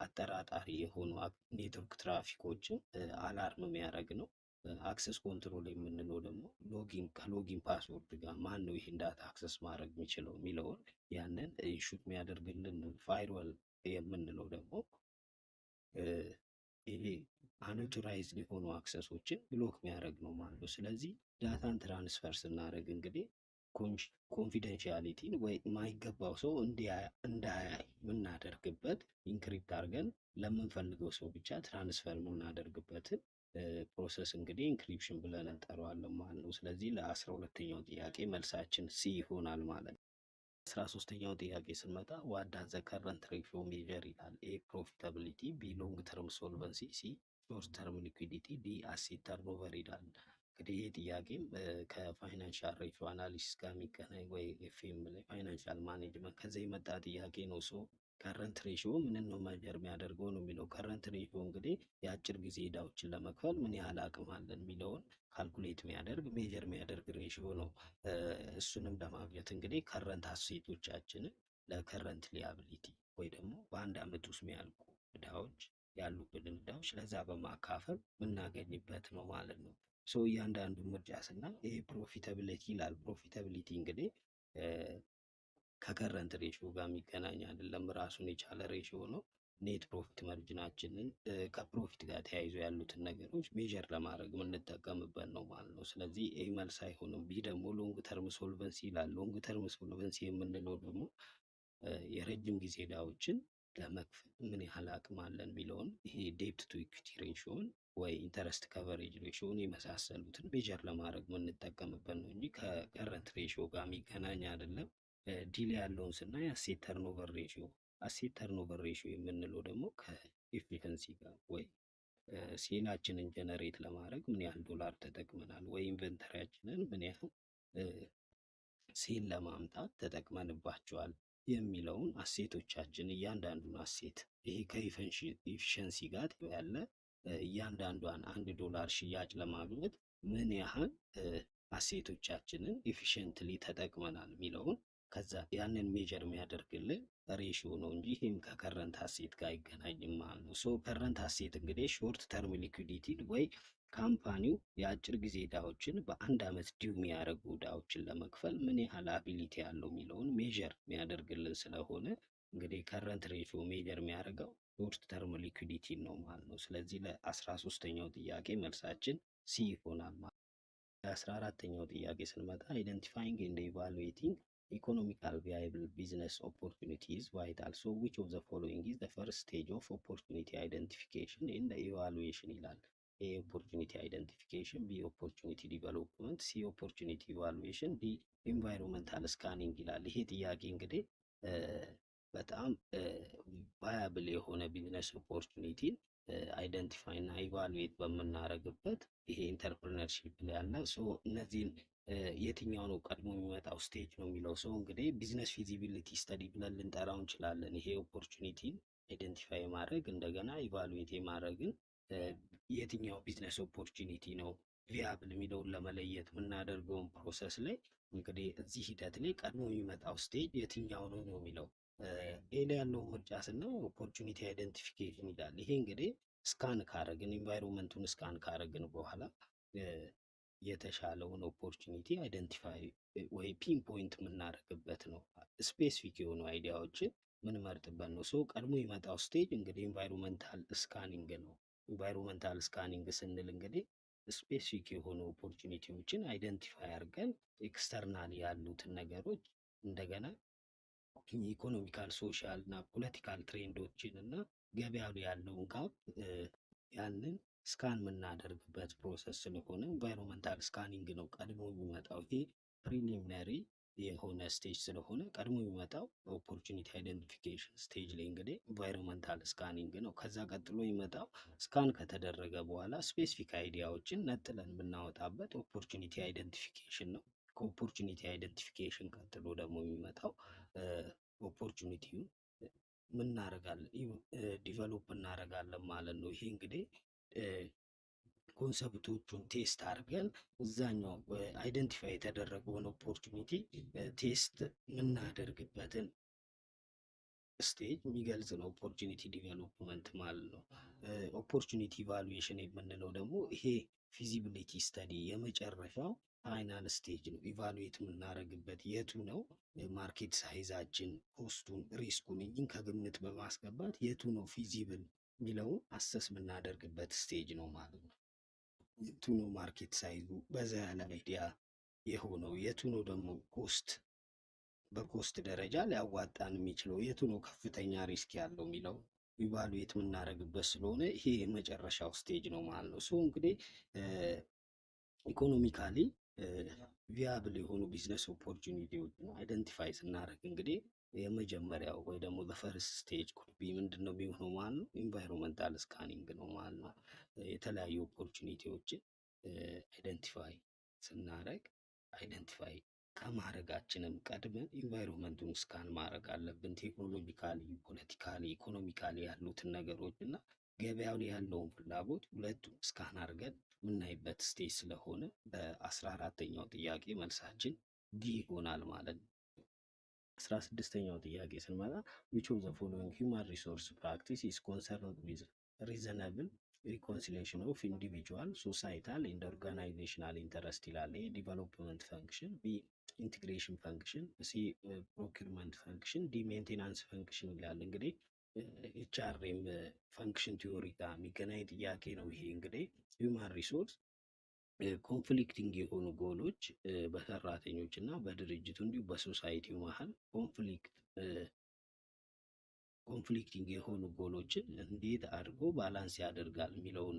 አጠራጣሪ የሆኑ ኔትወርክ ትራፊኮችን አላርም የሚያደርግ ነው። አክሰስ ኮንትሮል የምንለው ደግሞ ከሎጊን ፓስወርድ ጋር ማን ነው ይህን ዳታ አክሰስ ማድረግ የሚችለው የሚለውን ያንን ኢንሹት የሚያደርግልን። ፋይርዋል የምንለው ደግሞ ይሄ አንኦቶራይዝድ የሆኑ አክሰሶችን ብሎክ የሚያደርግ ነው ማለት ነው። ስለዚህ ዳታን ትራንስፈር ስናደርግ እንግዲህ ኮንፊደንሻሊቲን ወይ የማይገባው ሰው እንዳያይ የምናደርግበት ኢንክሪፕት አድርገን ለምንፈልገው ሰው ብቻ ትራንስፈር የምናደርግበትን ፕሮሰስ እንግዲህ ኢንክሪፕሽን ብለን እንጠራዋለን ማለት ነው። ስለዚህ ለ12ኛው ጥያቄ መልሳችን ሲ ይሆናል ማለት ነው። 13ኛው ጥያቄ ስንመጣ ዋት ዳዝ ዘ ከረንት ሬሽዮ ሜዠር ይላል። ኤ ፕሮፊታቢሊቲ፣ ቢ ሎንግ ተርም ሶልቨንሲ፣ ሲ ሾርት ተርም ሊኩዊዲቲ፣ ዲ አሴት ተርኖቨር ይላል። እንግዲህ ይህ ጥያቄም ከፋይናንሻል ሬሽዮ አናሊሲስ ጋር የሚገናኝ ወይ ኤፍኤም ላይ ፋይናንሻል ማኔጅመንት ከዛ የመጣ ጥያቄ ነው። ሶ ከረንት ሬሽዮ ምንን ነው መጀር የሚያደርገው ነው የሚለው። ከረንት ሬሽዮ እንግዲህ የአጭር ጊዜ ዕዳዎችን ለመክፈል ምን ያህል አቅም አለን የሚለውን ካልኩሌት የሚያደርግ ሜጀር የሚያደርግ ሬሽዮ ነው። እሱንም ለማግኘት እንግዲህ ከረንት አሴቶቻችንን ለከረንት ሊያቢሊቲ ወይ ደግሞ በአንድ ዓመት ውስጥ የሚያልቁ ዕዳዎች ያሉብንን ዕዳዎች ለዛ በማካፈል የምናገኝበት ነው ማለት ነው። ሶ እያንዳንዱ ምርጫ ስናይ ይሄ ፕሮፊታቢሊቲ ይላል። ፕሮፊታቢሊቲ እንግዲህ ከከረንት ሬሽዮ ጋር የሚገናኝ አይደለም፣ ራሱን የቻለ ሬሽዮ ነው። ኔት ፕሮፊት መርጅናችንን ከፕሮፊት ጋር ተያይዞ ያሉትን ነገሮች ሜዠር ለማድረግ የምንጠቀምበት ነው ማለት ነው። ስለዚህ ይህ መልስ አይሆንም። ቢ ደግሞ ሎንግ ተርም ሶልቨንሲ ይላል። ሎንግ ተርም ሶልቨንሲ የምንለው ደግሞ የረጅም ጊዜ ዕዳዎችን ለመክፈል ምን ያህል አቅም አለን የሚለውን ይሄ ዴፕት ቱ ኢኩዊቲ ሬሽዮን ወይ ኢንተረስት ከቨሬጅ ሬሽዮን የመሳሰሉትን ሜዠር ለማድረግ የምንጠቀምበት ነው እንጂ ከከረንት ሬሽዮ ጋር የሚገናኝ አይደለም። ዲል ያለውን ስናይ አሴት ተርኖቨር ሬሽዮ፣ አሴት ተርኖቨር ሬሽዮ የምንለው ደግሞ ከኤፊሸንሲ ጋር ወይ ሴላችንን ጀነሬት ለማድረግ ምን ያህል ዶላር ተጠቅመናል ወይ ኢንቨንተሪያችንን ምን ያህል ሴል ለማምጣት ተጠቅመንባቸዋል የሚለውን አሴቶቻችን እያንዳንዱን አሴት ይሄ ከኢፊሸንሲ ጋር ያለ እያንዳንዷን $1 ሽያጭ ለማግኘት ምን ያህል አሴቶቻችንን ኤፊሽንትሊ ተጠቅመናል የሚለውን ከዛ ያንን ሜጀር የሚያደርግልን ሬሽዮ ነው እንጂ ይህም ከከረንት አሴት ጋር አይገናኝም ማለት ነው። ሶ ከረንት አሴት እንግዲህ ሾርት ተርም ሊኩዊዲቲ ወይ ካምፓኒው የአጭር ጊዜ ዕዳዎችን በአንድ ዓመት ዲው የሚያደርጉ ዕዳዎችን ለመክፈል ምን ያህል አቢሊቲ ያለው የሚለውን ሜጀር የሚያደርግልን ስለሆነ እንግዲህ ከረንት ሬሽዮ ሜጀር የሚያደርገው ሾርት ተርም ሊኩዊዲቲ ነው ማለት ነው። ስለዚህ ለ13ኛው ጥያቄ መልሳችን ሲ ይሆናል ማለት ነው። ለ14ኛው ጥያቄ ስንመጣ አይደንቲፋይንግ ኤንድ ኢቫሉዌቲንግ ኢኮኖሚካል ቪያብል ቢዝነስ ኦፖርቹኒቲ ኢዝ ቫይታል ሶ ዊች ኦፍ ዘ ፎሎዊንግ ኢዝ ዘ ፈርስት ስቴጅ ኦፍ ኦፖርቹኒቲ አይደንቲፊኬሽን ኤንድ ኢቫሉዌሽን ይላል። ኤ ኦፖርቹኒቲ አይደንቲፊኬሽን፣ ቢ ኦፖርቹኒቲ ዲቨሎፕመንት፣ ሲ ኦፖርቹኒቲ ኢቫሉዌሽን፣ ዲ ኢንቫይሮንመንታል ስካኒንግ ይላል። ይሄ ጥያቄ እንግዲህ በጣም ቫያብል የሆነ ቢዝነስ ኦፖርቹኒቲን አይደንቲፋይ እና ኢቫሉዌት በምናደርግበት ይሄ ኢንተርፕርነርሺፕ ላይ ያለ እነዚህን የትኛው ነው ቀድሞ የሚመጣው ስቴጅ ነው የሚለው ሰው እንግዲህ ቢዝነስ ፊዚቢሊቲ ስተዲ ብለን ልንጠራው እንችላለን። ይሄ ኦፖርቹኒቲን አይደንቲፋይ ማድረግ እንደገና ኢቫሉዌት የማድረግን የትኛው ቢዝነስ ኦፖርቹኒቲ ነው ቪያብል የሚለውን ለመለየት የምናደርገውን ፕሮሰስ ላይ እንግዲህ እዚህ ሂደት ላይ ቀድሞ የሚመጣው ስቴጅ የትኛው ነው ነው የሚለው ኤ ላይ ያለውን ምርጫ ስናይ ኦፖርቹኒቲ አይደንቲፊኬሽን ይላል። ይሄ እንግዲህ ስካን ካረግን ኢንቫይሮንመንቱን ስካን ካረግን በኋላ የተሻለውን ኦፖርቹኒቲ አይደንቲፋይ ወይ ፒን ፖይንት የምናደርግበት ነው። ስፔሲፊክ የሆኑ አይዲያዎችን ምንመርጥበት ነው። ሰው ቀድሞ የመጣው ስቴጅ እንግዲህ ኢንቫይሮንመንታል ስካኒንግ ነው። ኢንቫይሮንመንታል ስካኒንግ ስንል እንግዲህ ስፔሲፊክ የሆኑ ኦፖርቹኒቲዎችን አይደንቲፋይ አድርገን ኤክስተርናል ያሉትን ነገሮች እንደገና ኢኮኖሚካል፣ ሶሻል እና ፖለቲካል ትሬንዶችን እና ገበያ ላይ ያለውን ጋፕ ያንን ስካን የምናደርግበት ፕሮሰስ ስለሆነ ኢንቫይሮንመንታል ስካኒንግ ነው ቀድሞ የሚመጣው። ይሄ ፕሪሊሚነሪ የሆነ ስቴጅ ስለሆነ ቀድሞ የሚመጣው ኦፖርቹኒቲ አይደንቲፊኬሽን ስቴጅ ላይ እንግዲህ ኢንቫይሮንመንታል ስካኒንግ ነው። ከዛ ቀጥሎ የሚመጣው ስካን ከተደረገ በኋላ ስፔሲፊክ አይዲያዎችን ነጥለን የምናወጣበት ኦፖርቹኒቲ አይደንቲፊኬሽን ነው። ከኦፖርቹኒቲ አይደንቲፊኬሽን ቀጥሎ ደግሞ የሚመጣው ኦፖርቹኒቲውን ዲቨሎፕ እናደርጋለን ማለት ነው። ይሄ እንግዲህ ኮንሰፕቶቹን ቴስት አድርገን እዛኛው አይደንቲፋይ የተደረገውን ኦፖርቹኒቲ ቴስት የምናደርግበትን ስቴጅ የሚገልጽ ነው ኦፖርቹኒቲ ዲቨሎፕመንት ማለት ነው። ኦፖርቹኒቲ ኢቫሉዌሽን የምንለው ደግሞ ይሄ ፊዚቢሊቲ ስተዲ የመጨረሻው ፋይናል ስቴጅ ነው። ኢቫሉዌት የምናደርግበት የቱ ነው ማርኬት ሳይዛችን፣ ኮስቱን፣ ሪስኩን ይህን ከግምት በማስገባት የቱ ነው ፊዚብል የሚለውን አሰስ የምናደርግበት ስቴጅ ነው ማለት ነው። የቱ ነው ማርኬት ሳይዙ በዛ ያለ አይዲያ የሆነው፣ የቱ ነው ደግሞ በኮስት ደረጃ ሊያዋጣን የሚችለው፣ የቱ ነው ከፍተኛ ሪስክ ያለው የሚለው ኢቫሉዌት የምናደርግበት ስለሆነ ይሄ የመጨረሻው ስቴጅ ነው ማለት ነው። ሶ እንግዲህ ኢኮኖሚካሊ ቪያብል የሆኑ ቢዝነስ ኦፖርቹኒቲዎችን አይደንቲፋይ ስናደርግ እንግዲህ የመጀመሪያው ወይ ደግሞ በፈርስት ስቴጅ ኩቢ ምንድን ነው የሚሆነው ማለት ነው? ኢንቫይሮንመንታል ስካኒንግ ነው ማለት ነው። የተለያዩ ኦፖርቹኒቲዎችን አይደንቲፋይ ስናደርግ አይደንቲፋይ ከማድረጋችንም ቀድመን ኢንቫይሮንመንቱን ስካን ማድረግ አለብን። ቴክኖሎጂካሊ፣ ፖለቲካሊ፣ ኢኮኖሚካሊ ያሉትን ነገሮች እና ገበያው ላይ ያለውን ፍላጎት ሁለቱም ስካን አድርገን የምናይበት ስቴጅ ስለሆነ በ14ኛው ጥያቄ መልሳችን ዲ ይሆናል ማለት ነው። 16ኛው ጥያቄ ስንመጣ which of the following human resource practice is concerned with reasonable reconciliation of individual, societal and organizational interest ይላል። ዲቨሎፕመንት ፈንክሽን፣ ቢ ኢንቴግሬሽን ፈንክሽን፣ ሲ ፕሮኪርመንት ፈንክሽን፣ ዲ ሜንቴናንስ ፈንክሽን ይላል። እንግዲህ ኤችአርኤም ፈንክሽን ቲዮሪ ጋር የሚገናኝ ጥያቄ ነው። ይሄ እንግዲህ ሂውማን ሪሶርስ ኮንፍሊክቲንግ የሆኑ ጎሎች በሰራተኞች እና በድርጅቱ እንዲሁ በሶሳይቲው መሀል ኮንፍሊክቲንግ የሆኑ ጎሎችን እንዴት አድርጎ ባላንስ ያደርጋል የሚለውን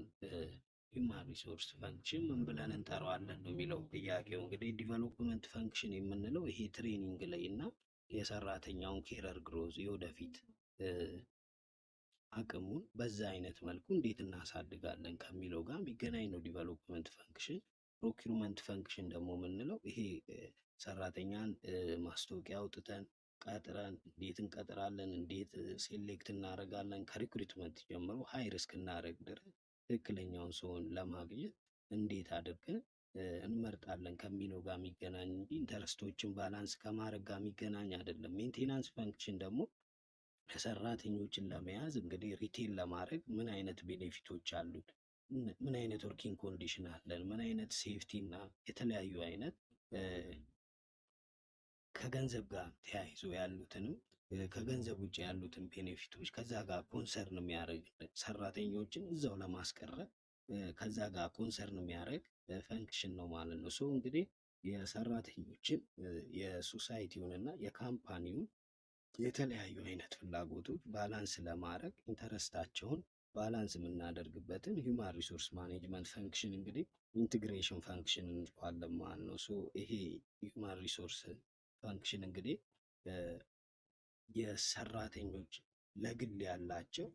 ሂውማን ሪሶርስ ፈንክሽን ምን ብለን እንጠራዋለን ነው የሚለው ጥያቄው። እንግዲህ ዲቨሎፕመንት ፈንክሽን የምንለው ይሄ ትሬኒንግ ላይ እና የሰራተኛውን ኬረር ግሮዝ የወደፊት አቅሙን በዛ አይነት መልኩ እንዴት እናሳድጋለን ከሚለው ጋር የሚገናኝ ነው ዲቨሎፕመንት ፈንክሽን። ፕሮኪርመንት ፈንክሽን ደግሞ የምንለው ይሄ ሰራተኛን ማስታወቂያ አውጥተን ቀጥረን እንዴት እንቀጥራለን፣ እንዴት ሴሌክት እናደርጋለን፣ ከሪክሩትመንት ጀምሮ ሀይ ሪስክ እናደርግ ድረስ ትክክለኛውን ሰውን ለማግኘት እንዴት አድርገን እንመርጣለን ከሚለው ጋር የሚገናኝ እንጂ ኢንተረስቶችን ባላንስ ከማድረግ ጋር የሚገናኝ አይደለም። ሜንቴናንስ ፈንክሽን ደግሞ ሰራተኞችን ለመያዝ እንግዲህ ሪቴን ለማድረግ ምን አይነት ቤኔፊቶች አሉት፣ ምን አይነት ወርኪንግ ኮንዲሽን አለን፣ ምን አይነት ሴፍቲ እና የተለያዩ አይነት ከገንዘብ ጋር ተያይዞ ያሉትንም ከገንዘብ ውጭ ያሉትን ቤኔፊቶች ከዛ ጋር ኮንሰርን የሚያደርግ ሰራተኞችን እዛው ለማስቀረት ከዛ ጋር ኮንሰርን የሚያደርግ ፈንክሽን ነው ማለት ነው። ሶ እንግዲህ የሰራተኞችን የሶሳይቲውን እና የካምፓኒውን የተለያዩ አይነት ፍላጎቶች ባላንስ ለማድረግ ኢንተረስታቸውን ባላንስ የምናደርግበትን ሂውማን ሪሶርስ ማኔጅመንት ፈንክሽን እንግዲህ ኢንቴግሬሽን ፈንክሽን እንለዋለን ማለት ነው። ሶ ይሄ ሂውማን ሪሶርስ ፈንክሽን እንግዲህ የሰራተኞች ለግል ያላቸው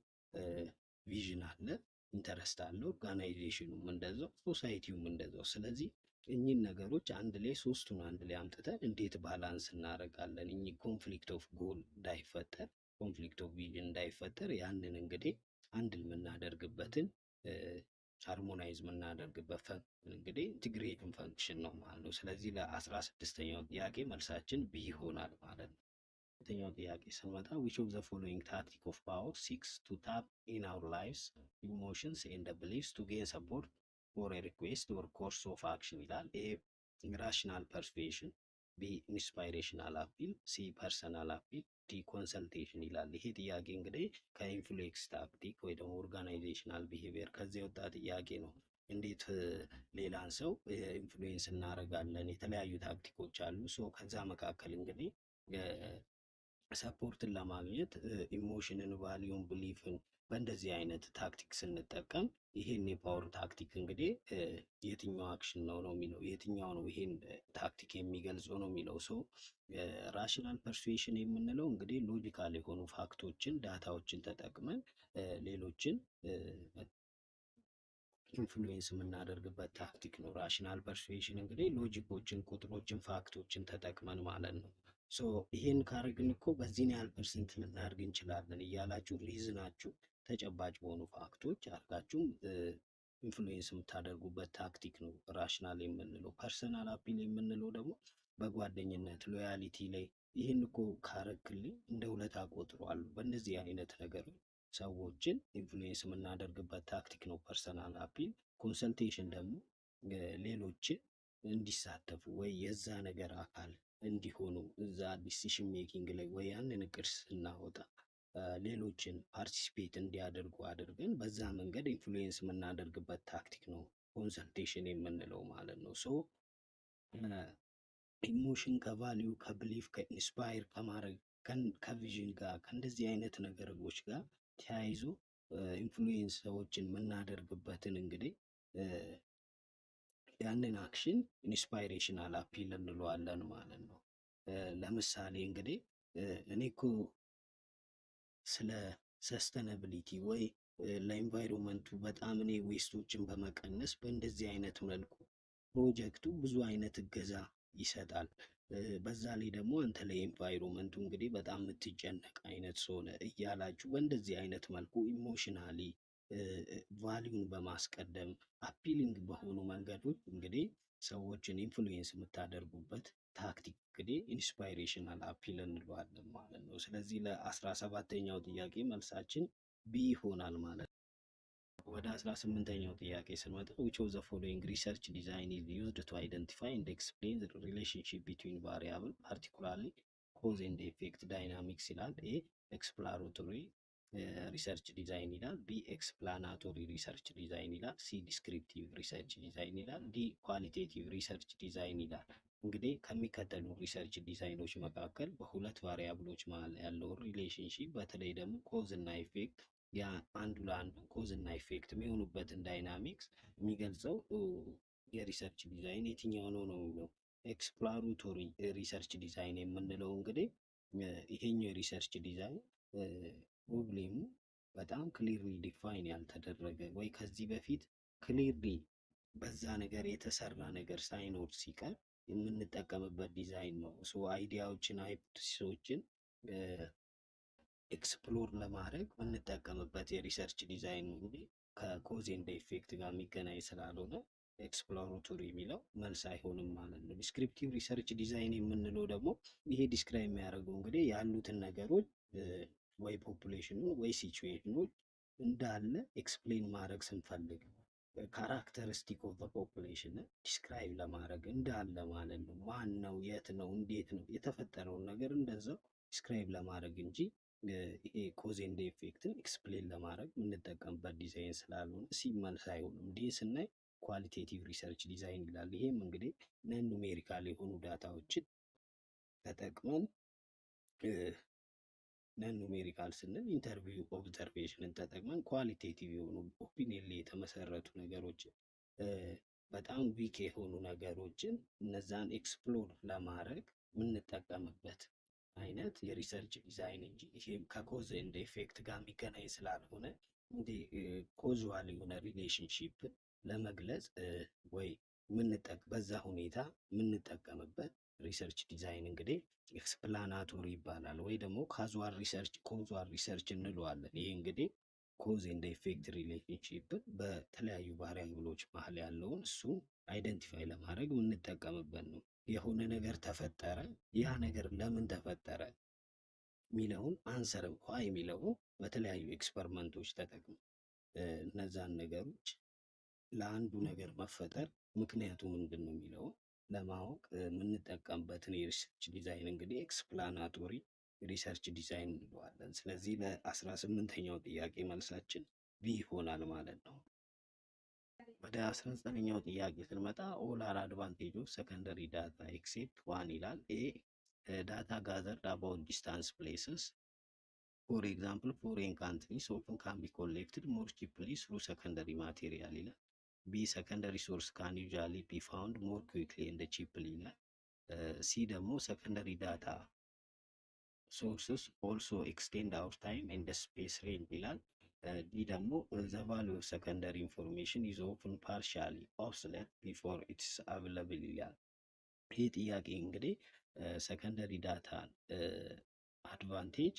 ቪዥን አለ፣ ኢንተረስት አለ፣ ኦርጋናይዜሽኑም እንደዛው፣ ሶሳይቲውም እንደዛው። ስለዚህ እኚህን ነገሮች አንድ ላይ ሶስቱን አንድ ላይ አምጥተን እንዴት ባላንስ እናደርጋለን እኚህ ኮንፍሊክት ኦፍ ጎል እንዳይፈጠር፣ ኮንፍሊክት ኦፍ ቪዥን እንዳይፈጠር ያንን እንግዲህ አንድ የምናደርግበትን ሃርሞናይዝ የምናደርግበት እንግዲህ ኢንቲግሬሽን ፈንክሽን ነው ማለት ነው። ስለዚህ ለ16ኛው ጥያቄ መልሳችን ቢ ይሆናል ማለት ነው። ሁለተኛው ጥያቄ ስንመጣ which of the following tactic of power seeks to tap in our lives emotions and beliefs to gain support for a request or course of action ይላል። ኤ ራሽናል ፐርስፔሽን፣ ቢ ኢንስፓይሬሽናል አፒል፣ ሲ ፐርሰናል አፒል፣ ዲ ኮንሰልቴሽን ይላል። ይሄ ጥያቄ እንግዲህ ከኢንፍሉዌንስ ታክቲክ ወይ ደግሞ ኦርጋናይዜሽናል ቢሄቪየር ከዚህ የወጣ ጥያቄ ነው። እንዴት ሌላን ሰው ኢንፍሉዌንስ እናደርጋለን? የተለያዩ ታክቲኮች አሉ። ሶ ከዛ መካከል እንግዲህ ሰፖርትን ለማግኘት ኢሞሽንን፣ ቫሊዩን፣ ብሊፍን በእንደዚህ አይነት ታክቲክ ስንጠቀም ይሄን የፓወር ታክቲክ እንግዲህ የትኛው አክሽን ነው የሚለው የትኛው ነው ይሄን ታክቲክ የሚገልጸው ነው የሚለው። ሰው ራሽናል ፐርሱዌሽን የምንለው እንግዲህ ሎጂካል የሆኑ ፋክቶችን፣ ዳታዎችን ተጠቅመን ሌሎችን ኢንፍሉዌንስ የምናደርግበት ታክቲክ ነው። ራሽናል ፐርሱዌሽን እንግዲህ ሎጂኮችን፣ ቁጥሮችን፣ ፋክቶችን ተጠቅመን ማለት ነው። ሶ ይሄን ካረግን እኮ በዚህን ያህል ፐርሰንት ልናደርግ እንችላለን እያላችሁ ሪዝናችሁ ተጨባጭ በሆኑ ፋክቶች አድርጋችሁ ኢንፍሉዌንስ የምታደርጉበት ታክቲክ ነው ራሽናል የምንለው። ፐርሰናል አፒል የምንለው ደግሞ በጓደኝነት ሎያሊቲ ላይ ይህን እኮ ካረክልኝ እንደ ውለታ ቆጥሯለሁ። በእነዚህ አይነት ነገሮች ሰዎችን ኢንፍሉዌንስ የምናደርግበት ታክቲክ ነው ፐርሰናል አፒል። ኮንሰልቴሽን ደግሞ ሌሎችን እንዲሳተፉ ወይ የዛ ነገር አካል እንዲሆኑ እዛ ዲሲሽን ሜኪንግ ላይ ወይ ያንን እቅድ ስናወጣ ሌሎችን ፓርቲሲፔት እንዲያደርጉ አድርገን በዛ መንገድ ኢንፍሉዌንስ የምናደርግበት ታክቲክ ነው ኮንሰልቴሽን የምንለው ማለት ነው። ሶ ኢሞሽን ከቫሊዩ ከብሊፍ ከኢንስፓየር ከማድረግ ከቪዥን ጋር ከእንደዚህ አይነት ነገሮች ጋር ተያይዞ ኢንፍሉዌንስ ሰዎችን የምናደርግበትን እንግዲህ ያንን አክሽን ኢንስፓይሬሽናል አፒል እንለዋለን ማለት ነው። ለምሳሌ እንግዲህ እኔ እኮ ስለ ሰስተነብሊቲ ወይ ለኢንቫይሮንመንቱ በጣም እኔ ዌስቶችን በመቀነስ በእንደዚህ አይነት መልኩ ፕሮጀክቱ ብዙ አይነት እገዛ ይሰጣል። በዛ ላይ ደግሞ አንተ ለኢንቫይሮንመንቱ እንግዲህ በጣም የምትጨነቅ አይነት ሰሆነ እያላችሁ በእንደዚህ አይነት መልኩ ኢሞሽናሊ ቫሊዩን በማስቀደም አፒሊንግ በሆኑ መንገዶች እንግዲህ ሰዎችን ኢንፍሉዌንስ የምታደርጉበት ታክቲክ እንግዲህ ኢንስፓይሬሽናል አፒል እንለዋለን ማለት ነው። ስለዚህ ለ17ኛው ጥያቄ መልሳችን ቢ ይሆናል ማለት ነው። ወደ 18ኛው ጥያቄ ስንመጣ which of the following research design is used to identify and explain the relationship between variable particularly cause and effect dynamics ይላል። ኤ ኤክስፕሎራቶሪ ሪሰርች ዲዛይን ይላል። ቢ ኤክስፕላናቶሪ ሪሰርች ዲዛይን ይላል። ሲ ዲስክሪፕቲቭ ሪሰርች ዲዛይን ይላል። ዲ ኳሊቴቲቭ ሪሰርች ዲዛይን ይላል። እንግዲህ ከሚከተሉ ሪሰርች ዲዛይኖች መካከል በሁለት ቫሪያብሎች መሀል ያለው ሪሌሽንሺፕ በተለይ ደግሞ ኮዝ እና ኢፌክት አንዱ ለአንዱ ኮዝ እና ኢፌክት የሚሆኑበትን ዳይናሚክስ የሚገልጸው የሪሰርች ዲዛይን የትኛው ነው ነው የሚለው። ኤክስፕሎራቶሪ ሪሰርች ዲዛይን የምንለው እንግዲህ ይሄኛው የሪሰርች ዲዛይን ፕሮብሌሙ በጣም ክሊርሊ ዲፋይን ያልተደረገ ወይ ከዚህ በፊት ክሊርሊ በዛ ነገር የተሰራ ነገር ሳይኖር ሲቀር የምንጠቀምበት ዲዛይን ነው። ሶ አይዲያዎችን ሃይፖቴሲሶችን ኤክስፕሎር ለማድረግ የምንጠቀምበት የሪሰርች ዲዛይን ነው እንጂ ከኮዝ ኤንድ ኢፌክት ጋር የሚገናኝ ስላልሆነ ኤክስፕሎራቶሪ የሚለው መልስ አይሆንም ማለት ነው። ዲስክሪፕቲቭ ሪሰርች ዲዛይን የምንለው ደግሞ ይሄ ዲስክራይብ የሚያደርገው እንግዲህ ያሉትን ነገሮች ወይ ፖፑሌሽኑን ወይ ሲቹዌሽኖች እንዳለ ኤክስፕሌን ማድረግ ስንፈልግ ካራክተሪስቲክ ኦፍ ፖፑሌሽን ዲስክራይብ ለማድረግ እንዳለ ማለት ነው። ማን ነው፣ የት ነው፣ እንዴት ነው የተፈጠረውን ነገር እንደዛው ዲስክራይብ ለማድረግ እንጂ ይሄ ኮዝ ኤንድ ኢፌክትን ኤክስፕሌን ለማድረግ የምንጠቀምበት ዲዛይን ስላልሆነ ሲመልስ አይሆንም። ዲ ስናይ ኳሊቴቲቭ ሪሰርች ዲዛይን ይላል። ይሄም እንግዲህ ነን ኑሜሪካል የሆኑ ዳታዎችን ተጠቅመን ነን ኑሜሪካል ስንል ኢንተርቪው ኦብዘርቬሽንን ተጠቅመን ኳሊቴቲቭ የሆኑ ኦፒኒየን ላይ የተመሰረቱ ነገሮችን በጣም ዊክ የሆኑ ነገሮችን እነዛን ኤክስፕሎር ለማድረግ የምንጠቀምበት አይነት የሪሰርች ዲዛይን እንጂ ይሄም ከኮዝ ኤንድ ኢፌክት ጋር የሚገናኝ ስላልሆነ እንዲህ ኮዙዋል የሆነ ሪሌሽንሺፕ ለመግለጽ ወይ በዛ ሁኔታ የምንጠቀምበት ሪሰርች ዲዛይን እንግዲህ ኤክስፕላናቶሪ ይባላል ወይ ደግሞ ካዙዋል ሪሰርች ኮዙዋል ሪሰርች እንለዋለን። ይሄ እንግዲህ ኮዝ ኤንድ ኢፌክት ሪሌሽንሺፕን በተለያዩ ቫሪያብሎች መሀል ያለውን እሱን አይደንቲፋይ ለማድረግ የምንጠቀምበት ነው። የሆነ ነገር ተፈጠረ፣ ያ ነገር ለምን ተፈጠረ፣ የሚለውን አንሰር ኋይ የሚለው በተለያዩ ኤክስፐሪመንቶች ተጠቅመው እነዛን ነገሮች ለአንዱ ነገር መፈጠር ምክንያቱ ምንድን ነው የሚለውን ለማወቅ የምንጠቀምበትን የሪሰርች ዲዛይን እንግዲህ ኤክስፕላናቶሪ ሪሰርች ዲዛይን እንለዋለን። ስለዚህ ለ18ኛው ጥያቄ መልሳችን ቢ ይሆናል ማለት ነው። ወደ 19ኛው ጥያቄ ስንመጣ ኦል አር አድቫንቴጅ ኦፍ ሰከንደሪ ዳታ ኤክሴፕት ዋን ይላል። ኤ ዳታ ጋዘርድ አባውት ዲስታንስ ፕሌስስ ፎር ኤግዛምፕል ፎሬን ካንትሪስ ኦፍን ካን ቢ ኮሌክትድ ሞር ቺፕሊ ስሩ ሰከንደሪ ማቴሪያል ይላል። ቢ ሰከንደሪ ሶርስ ካን ዩዥዋሊ ቢ ፋውንድ ሞር ኩዊክሊ ኤንድ ቺፕሊ ይላል። ሲ ደግሞ ሰከንደሪ ዳታ ሶርስስ ኦልሶ ኤክስቴንድ አወር ታይም ኤንድ ስፔስ ሬንጅ ይላል። ዲ ደግሞ ዘ ቫሊዩ ኦፍ ሰከንደሪ ኢንፎርሜሽን ኢዝ ኦፍን ፓርሻሊ ኦብሶሌት ቢፎር ኢትስ አቬለብል ይላል። ይህ ጥያቄ እንግዲህ ሰከንደሪ ዳታን አድቫንቴጅ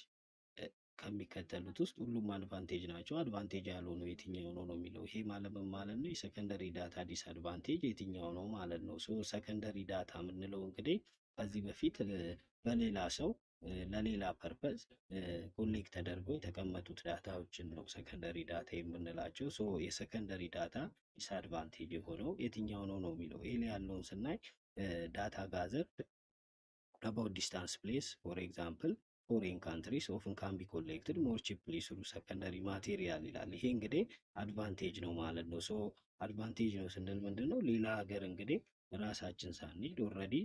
ከሚከተሉት ውስጥ ሁሉም አድቫንቴጅ ናቸው፣ አድቫንቴጅ ያልሆኑ የትኛው ነው ነው የሚለው። ይሄ ማለት ምን ማለት ነው? የሰከንደሪ ዳታ ዲስአድቫንቴጅ የትኛው ነው ማለት ነው። ሶ ሰከንደሪ ዳታ የምንለው እንግዲህ ከዚህ በፊት በሌላ ሰው ለሌላ ፐርፐዝ ኮሌክት ተደርጎ የተቀመጡት ዳታዎችን ነው ሰከንደሪ ዳታ የምንላቸው። ሶ የሰከንደሪ ዳታ ዲስአድቫንቴጅ የሆነው የትኛው ነው ነው የሚለው። ይሄ ያለውን ስናይ ዳታ ጋዘር አባውት ዲስታንስ ፕሌስ ፎር ኤግዛምፕል ፎሬን ካንትሪስ ኦፍን ካን ቢ ኮሌክትድ ሞር ቺፕሊ ስሩ ሰከንደሪ ማቴሪያል ይላል። ይሄ እንግዲህ አድቫንቴጅ ነው ማለት ነው። ሶ አድቫንቴጅ ነው ስንል ምንድን ነው? ሌላ ሀገር እንግዲህ ራሳችን ሳንሄድ ኦልሬዲ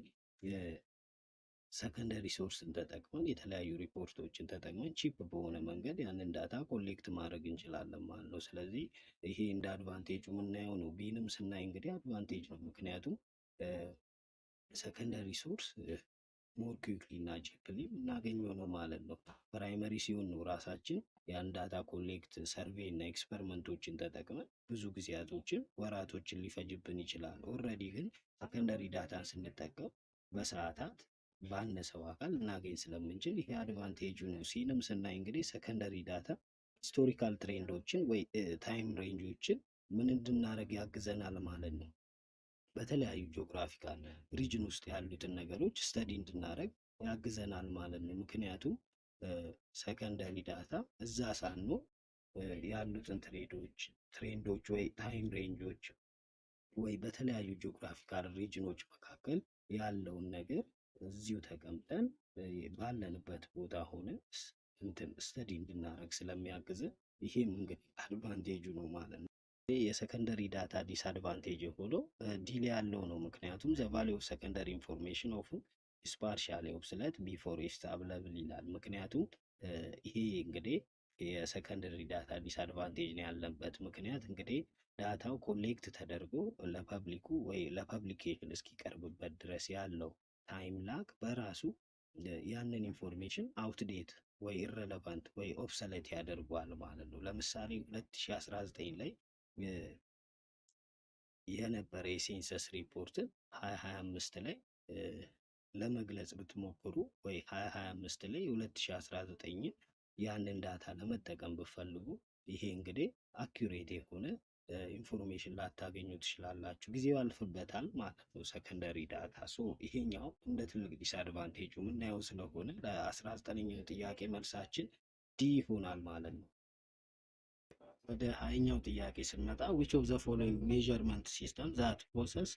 ሰከንደሪ ሶርስን ተጠቅመን የተለያዩ ሪፖርቶችን ተጠቅመን ቺፕ በሆነ መንገድ ያንን ዳታ ኮሌክት ማድረግ እንችላለን ማለት ነው። ስለዚህ ይሄ እንደ አድቫንቴጁ የምናየው ነው። ቢንም ስናይ እንግዲህ አድቫንቴጅ ነው፣ ምክንያቱም ሰከንደሪ ሶርስ ሞር ኩዊክሊ እና ቺፕሊ እናገኘው ነው ማለት ነው። ፕራይመሪ ሲሆን ነው ራሳችን ያን ዳታ ኮሌክት ሰርቬይ እና ኤክስፐሪመንቶችን ተጠቅመን ብዙ ጊዜያቶችን ወራቶችን ሊፈጅብን ይችላል። ኦልሬዲ ግን ሰከንደሪ ዳታን ስንጠቀም በሰዓታት ባነሰው አካል እናገኝ ስለምንችል ይሄ አድቫንቴጁ ነው። ሲንም ስናይ እንግዲህ ሰከንደሪ ዳታ ሂስቶሪካል ትሬንዶችን ወይ ታይም ሬንጆችን ምን እንድናደርግ ያግዘናል ማለት ነው። በተለያዩ ጂኦግራፊካል ሪጅን ውስጥ ያሉትን ነገሮች ስተዲ እንድናደርግ ያግዘናል ማለት ነው። ምክንያቱም ሰከንደሪ ዳታ እዛ ሳኖ ያሉትን ትሬንዶች ወይ ታይም ሬንጆች ወይ በተለያዩ ጂኦግራፊካል ሪጅኖች መካከል ያለውን ነገር እዚሁ ተቀምጠን ባለንበት ቦታ ሆነ እንትን ስተዲ እንድናደርግ ስለሚያግዝን ይሄም እንግዲህ አድቫንቴጁ ነው ማለት ነው። የሰከንደሪ ዳታ ዲስአድቫንቴጅ የሆነው ዲሌ ያለው ነው። ምክንያቱም ዘ ቫሊዩ ኦፍ ሰከንደሪ ኢንፎርሜሽን ኦፍ ኢዝ ፓርሻሊ ኦብሶሌት ቢፎር ኢትስ አቬለብል ይላል። ምክንያቱም ይሄ እንግዲህ የሰከንደሪ ዳታ ዲስአድቫንቴጅ ነው ያለበት ምክንያት እንግዲህ ዳታው ኮሌክት ተደርጎ ለፐብሊኩ ወይ ለፐብሊኬሽን እስኪቀርብበት ድረስ ያለው ታይም ላግ በራሱ ያንን ኢንፎርሜሽን አውትዴት ወይ ኢረለቫንት ወይ ኦብሰሌት ያደርጓል ማለት ነው። ለምሳሌ 2019 ላይ የነበረ የሴንሰስ ሪፖርትን 2025 ላይ ለመግለጽ ብትሞክሩ ወይ 2025 ላይ 2019ን ያንን ዳታ ለመጠቀም ብፈልጉ ይሄ እንግዲህ አኪዩሬት የሆነ ኢንፎርሜሽን ላታገኙ ትችላላችሁ፣ ጊዜው ያልፍበታል ማለት ነው ሰከንደሪ ዳታ። ሶ ይሄኛው እንደ ትልቅ ዲስአድቫንቴጁ የምናየው ስለሆነ ለ19ኛው ጥያቄ መልሳችን ዲ ይሆናል ማለት ነው። ወደ 20ኛው ጥያቄ ስንመጣ which of the following measurement system that possess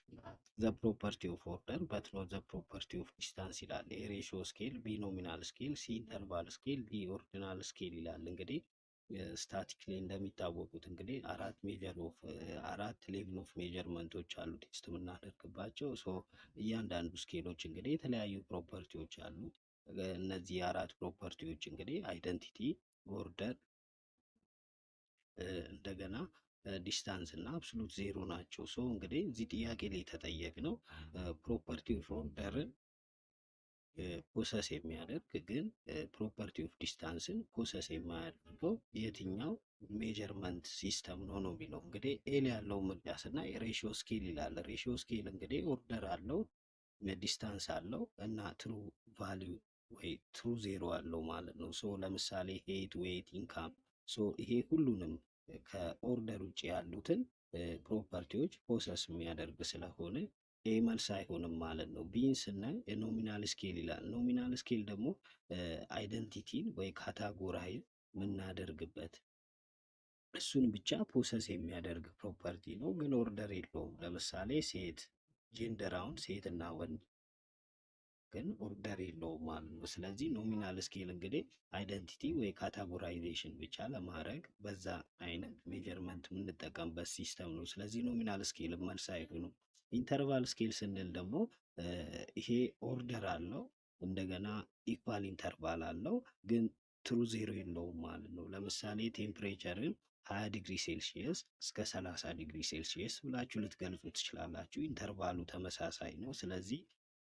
the property of order but not the property of distance ይላል። ኤ ሬሽዮ ስኬል፣ ቢ ኖሚናል ስኬል፣ ሲ ኢንተርቫል ስኬል፣ ዲ ኦርዲናል ስኬል ይላል። እንግዲህ ስታቲክ ላይ እንደሚታወቁት እንግዲህ አራት ሌቭል ኦፍ ሜጀርመንቶች አሉ ቴስት የምናደርግባቸው። ሶ እያንዳንዱ ስኬሎች እንግዲህ የተለያዩ ፕሮፐርቲዎች አሉ። እነዚህ አራት ፕሮፐርቲዎች እንግዲህ አይደንቲቲ፣ ኦርደር፣ እንደገና ዲስታንስ እና አብሶሉት ዜሮ ናቸው። ሶ እንግዲህ እዚህ ጥያቄ ላይ የተጠየቅነው ፕሮፐርቲ ኦፍ ኦርደርን ፖሰስ የሚያደርግ ግን ፕሮፐርቲ ኦፍ ዲስታንስን ፖሰስ የማያደርገው የትኛው ሜጀርመንት ሲስተም ነው ነው የሚለው። እንግዲህ ኤል ያለው ምርጫ ስናይ ሬሽዮ ስኬል ይላል። ሬሽዮ ስኬል እንግዲህ ኦርደር አለው፣ ዲስታንስ አለው እና ትሩ ቫሊዩ ወይ ትሩ ዜሮ አለው ማለት ነው። ሶ ለምሳሌ ሄት፣ ዌት፣ ኢንካም ሶ ይሄ ሁሉንም ከኦርደር ውጭ ያሉትን ፕሮፐርቲዎች ፖሰስ የሚያደርግ ስለሆነ ይህ መልስ አይሆንም ማለት ነው። ቢን ስናይ ኖሚናል ስኬል ይላል። ኖሚናል ስኬል ደግሞ አይደንቲቲን ወይ ካታጎራይዝ የምናደርግበት እሱን ብቻ ፕሮሰስ የሚያደርግ ፕሮፐርቲ ነው፣ ግን ኦርደር የለውም። ለምሳሌ ሴት ጄንደር፣ አሁን ሴት እና ወንድ ግን ኦርደር የለውም ማለት ነው። ስለዚህ ኖሚናል ስኬል እንግዲህ አይደንቲቲ ወይ ካታጎራይዜሽን ብቻ ለማድረግ በዛ አይነት ሜጀርመንት የምንጠቀምበት ሲስተም ነው። ስለዚህ ኖሚናል ስኬል መልስ አይሆንም። ኢንተርቫል ስኬል ስንል ደግሞ ይሄ ኦርደር አለው፣ እንደገና ኢኳል ኢንተርቫል አለው፣ ግን ትሩ ዜሮ የለውም ማለት ነው። ለምሳሌ ቴምፕሬቸርን 20 ዲግሪ ሴልሺየስ እስከ 30 ዲግሪ ሴልሺየስ ብላችሁ ልትገልጹ ትችላላችሁ። ኢንተርቫሉ ተመሳሳይ ነው። ስለዚህ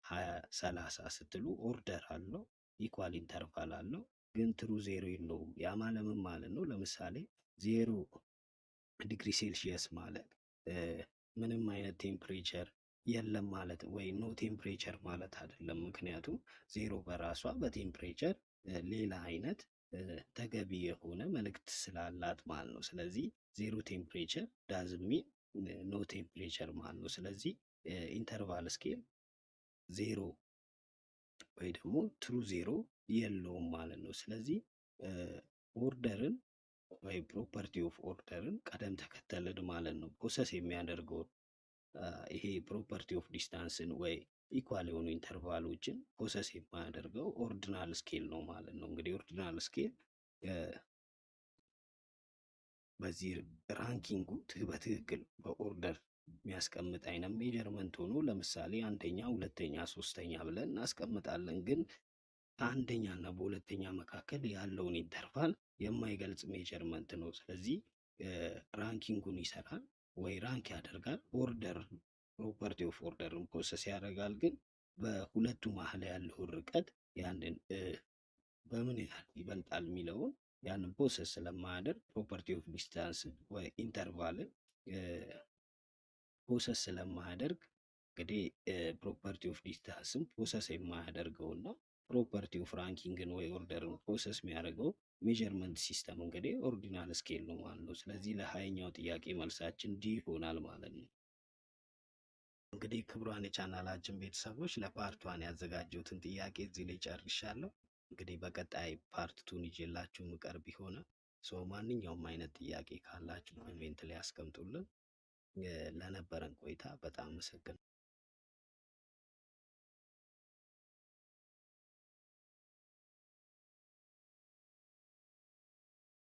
20-30 ስትሉ ኦርደር አለው፣ ኢኳል ኢንተርቫል አለው፣ ግን ትሩ ዜሮ የለውም። ያ ማለት ምን ማለት ነው? ለምሳሌ 0 ዲግሪ ሴልሺየስ ማለት ምንም አይነት ቴምፕሬቸር የለም ማለት ወይ ኖ ቴምፕሬቸር ማለት አይደለም። ምክንያቱም ዜሮ በራሷ በቴምፕሬቸር ሌላ አይነት ተገቢ የሆነ መልእክት ስላላት ማለት ነው። ስለዚህ ዜሮ ቴምፕሬቸር ዳዝሚ ኖ ቴምፕሬቸር ማለት ነው። ስለዚህ ኢንተርቫል ስኬል ዜሮ ወይ ደግሞ ትሩ ዜሮ የለውም ማለት ነው። ስለዚህ ኦርደርን ወይ ፕሮፐርቲ ኦፍ ኦርደርን ቀደም ተከተልን ማለት ነው ፕሮሰስ የሚያደርገውን ይሄ ፕሮፐርቲ ኦፍ ዲስታንስን ወይ ኢኳል የሆኑ ኢንተርቫሎችን ፕሮሰስ የማያደርገው ኦርዲናል ስኬል ነው ማለት ነው። እንግዲህ ኦርዲናል ስኬል በዚህ ራንኪንጉ በትክክል በኦርደር የሚያስቀምጥ አይነት ሜጀርመንት ሆኖ ለምሳሌ አንደኛ፣ ሁለተኛ፣ ሶስተኛ ብለን እናስቀምጣለን። ግን በአንደኛ እና በሁለተኛ መካከል ያለውን ኢንተርቫል የማይገልጽ ሜጀርመንት ነው። ስለዚህ ራንኪንጉን ይሰራል ወይ ራንክ ያደርጋል። ኦርደር ፕሮፐርቲ ኦፍ ኦርደርን ፕሮሰስ ያደርጋል። ግን በሁለቱ መሀል ያለውን ርቀት ያንን በምን ያህል ይበልጣል የሚለውን ያንን ፕሮሰስ ስለማያደርግ ፕሮፐርቲ ኦፍ ዲስታንስ ወይ ኢንተርቫልን ፕሮሰስ ስለማያደርግ እንግዲህ ፕሮፐርቲ ኦፍ ዲስታንስም ፕሮሰስ የማያደርገው እና ፕሮፐርቲ ኦፍ ራንኪንግን ወይ ኦርደርን ፕሮሰስ የሚያደርገው ሜጀርመንት ሲስተም እንግዲህ ኦርዲናል ስኬል ነው ማለት ነው። ስለዚህ ለሀያኛው ጥያቄ መልሳችን ዲ ይሆናል ማለት ነው። እንግዲህ ክቡራን የቻናላችን ቤተሰቦች ለፓርት ዋን ያዘጋጀሁትን ጥያቄ እዚህ ላይ ጨርሻለሁ። እንግዲህ በቀጣይ ፓርት ቱን ይዤላችሁ ምቀርብ ቢሆን ማንኛውም አይነት ጥያቄ ካላችሁ ኮሜንት ላይ አስቀምጡልን። ለነበረን ቆይታ በጣም አመሰግናለሁ።